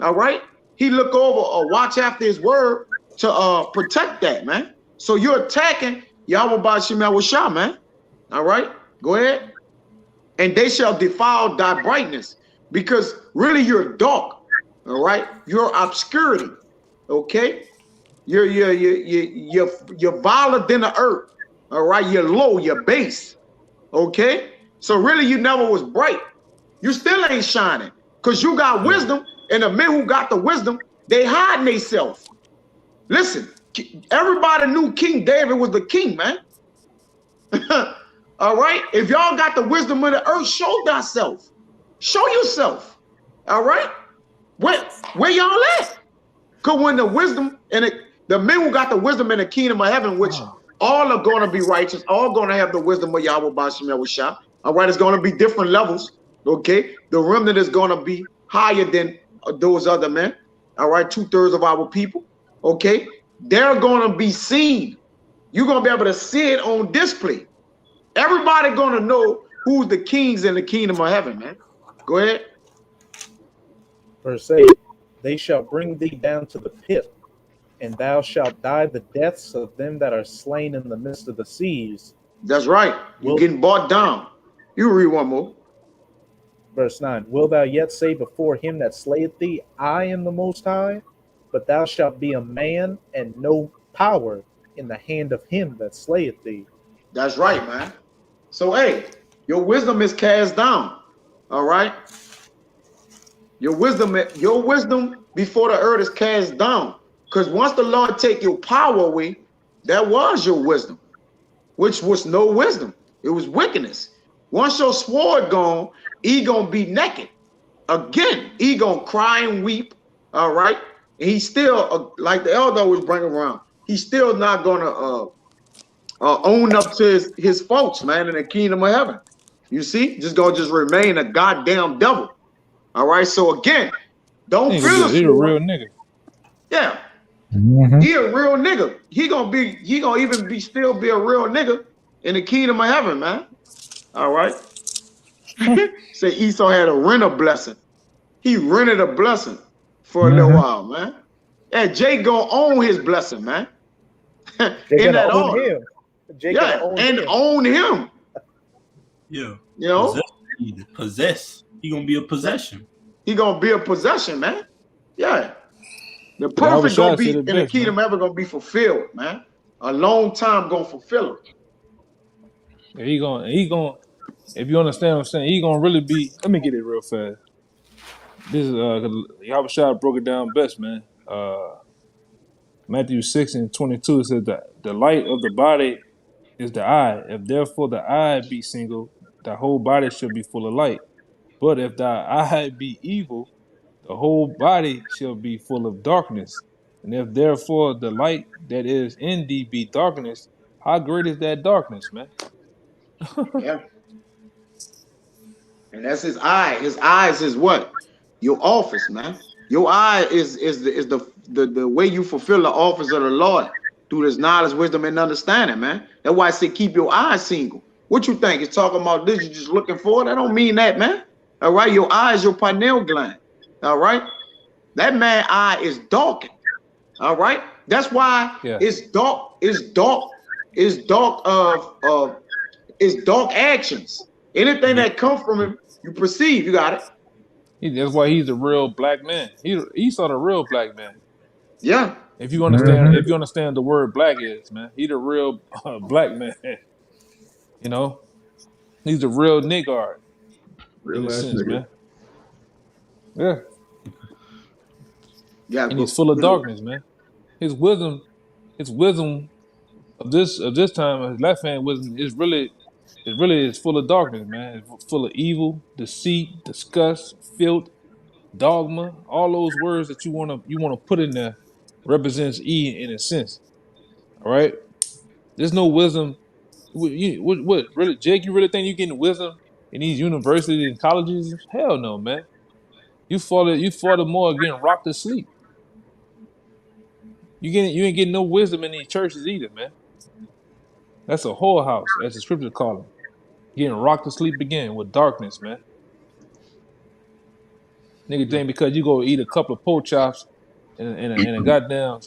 All right, he look over or watch after his word to protect that, man. So you're attacking Yahweh Bashim Yahushua, man. All right, go ahead. And they shall defile thy brightness, because really you're dark. All right, you're obscurity. Okay, you're viler than the earth. All right, you're low, you're base. Okay, so really you never was bright. You still ain't shining, because you got wisdom, and the men who got the wisdom, they hiding themselves. Listen, everybody knew King David was the king, man. All right, if y'all got the wisdom of the earth, show thyself. Show yourself. All right, where y'all at? Because when the wisdom and the men who got the wisdom in the kingdom of heaven, which all are going to be righteous, all going to have the wisdom of Yahweh Bashim Yahushua. All right, it's going to be different levels. Okay, the remnant is going to be higher than those other men. All right, 2/3 of our people. Okay, they're going to be seen. You're going to be able to see it on display. Everybody going to know who's the kings in the kingdom of heaven, man. Go ahead. Verse 8, they shall bring thee down to the pit, and thou shalt die the deaths of them that are slain in the midst of the seas. That's right. You're getting bought down. You read one more. Verse 9, will thou yet say before him that slayeth thee, I am the Most High? But thou shalt be a man and no power in the hand of him that slayeth thee. That's right, man. So, hey, your wisdom is cast down. All right? Your wisdom before the earth is cast down. Because once the Lord take your power away, that was your wisdom, which was no wisdom. It was wickedness. Once your sword gone, he gonna be naked. Again, he gonna cry and weep. All right? And he still, like the elder was bringing around, he's still not gonna own up to his folks, man, in the kingdom of heaven. You see? Just gonna remain a goddamn devil. All right, so again, don't feel he a real nigga. Yeah, Mm-hmm. he a real nigga. He gonna even still be a real nigga in the kingdom of heaven, man. All right. Say Esau had a rent a blessing. He rented a blessing for a little while, man. Yeah, Jake gonna own his blessing, man. In that order. Own him. Yeah. You know? Possess. He gonna be a possession. He gonna be a possession, man. Yeah. The perfect gonna be in the kingdom ever gonna be fulfilled, man. A long time gonna fulfill it. Yeah, he gonna. If you understand what I'm saying, he gonna really be. Let me get it real fast. This is Yahushua broke it down best, man. Matthew 6:22 says that the light of the body is the eye. If therefore the eye be single, the whole body shall be full of light. But if thy eye be evil, the whole body shall be full of darkness. And if therefore the light that is in thee be darkness, how great is that darkness, man? Yeah. And that's his eye. His eyes is what? Your office, man. Your eye is the way you fulfill the office of the Lord through this knowledge, wisdom, and understanding, man. That's why I say keep your eyes single. What you think? It's talking about this, you just looking for it? I don't mean that, man. All right, your eye is your pineal gland. All right, that man's eye is darkened. All right, that's why it's dark. It's dark. It's dark it's dark actions. Anything that comes from him, you perceive. You got it. That's why he's a real black man. He saw the real black man. Yeah. If you understand the word black is, man, he's a real black man. You know, he's a real nigger. Real ass nigga. Man. Yeah. Yeah. And he's full of darkness, man. His wisdom of this time, his left hand wisdom is really full of darkness, man. It's full of evil, deceit, disgust, filth, dogma. All those words that you wanna put in there represents E in a sense. All right. There's no wisdom. What really, Jake? You really think you getting wisdom in these universities and colleges? Hell no, man. You fall more getting rocked to sleep. You ain't getting no wisdom in these churches either, man. That's a whorehouse, as the scriptures call them. Getting rocked to sleep again with darkness, man. Nigga think because you go eat a couple of pork chops and a goddamn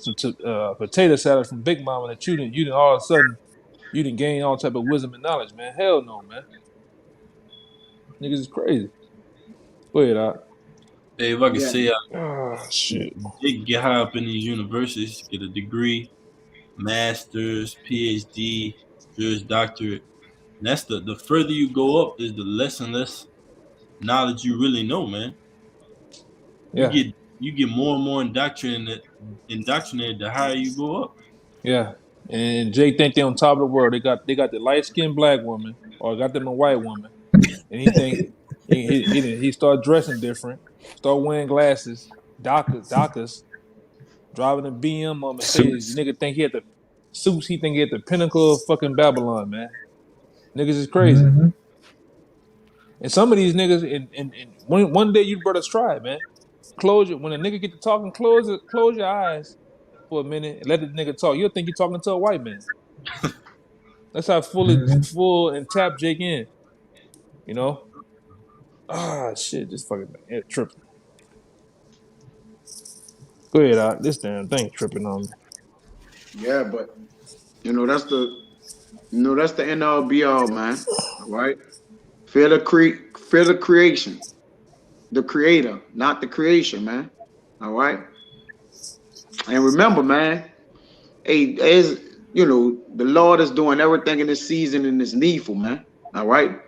potato salad from Big Mama that you didn't all of a sudden you didn't gain all type of wisdom and knowledge, man. Hell no, man. Niggas is crazy. Go ahead, out. Hey, if I can say, shit. They get high up in these universities, get a degree, master's, PhD, Juris Doctorate. And that's the further you go up, is the less and less knowledge you really know, man. Yeah. You get more and more indoctrinated the higher you go up. Yeah. And Jay think they on top of the world. They got the light skinned black woman or got them a white woman. And he think he start dressing different, start wearing glasses, Dockers, driving a BM on Mercedes. The nigga think he had the suits, he think he had the pinnacle of fucking Babylon, man. Niggas is crazy. Mm-hmm. And some of these niggas, and one day you brothers try it, man. When a nigga get to talking, close your eyes for a minute and let the nigga talk. You'll think you're talking to a white man. That's how full and tap Jake in. You know? Shit, this fucking tripping. Go ahead, out. This damn thing tripping on me. Yeah, but that's the end all be all, man. All right. Fear the creation. The creator, not the creation, man. All right. And remember, man, as the Lord is doing everything in this season and it's needful, man. All right.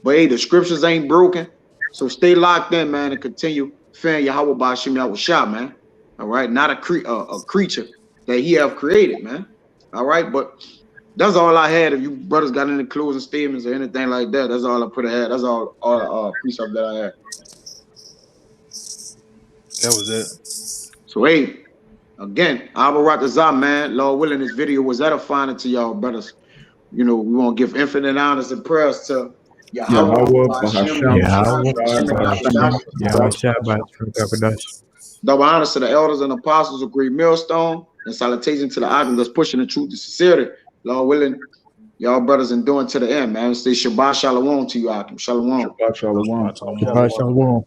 But hey, the scriptures ain't broken. So stay locked in, man, and continue fearing Yahweh Bashim Yahushua, man. All right. Not a creature that he have created, man. All right. But that's all I had. If you brothers got any closing statements or anything like that, that's all I put ahead. That's all precept that I had. That was it. So hey, again, Abaratazah, man. Lord willing, this video was edifying to y'all, brothers. We want to give infinite honors and prayers to Yahweh. Double honors to the elders and apostles of Great Millstone, and salutation to the items that's pushing the truth to sincerity. Lord willing, y'all brothers enduring to the end, man. Say Shabbat Shalom to you, Akim. Shalom. Shabbat Shalom. Shabbat Shalom.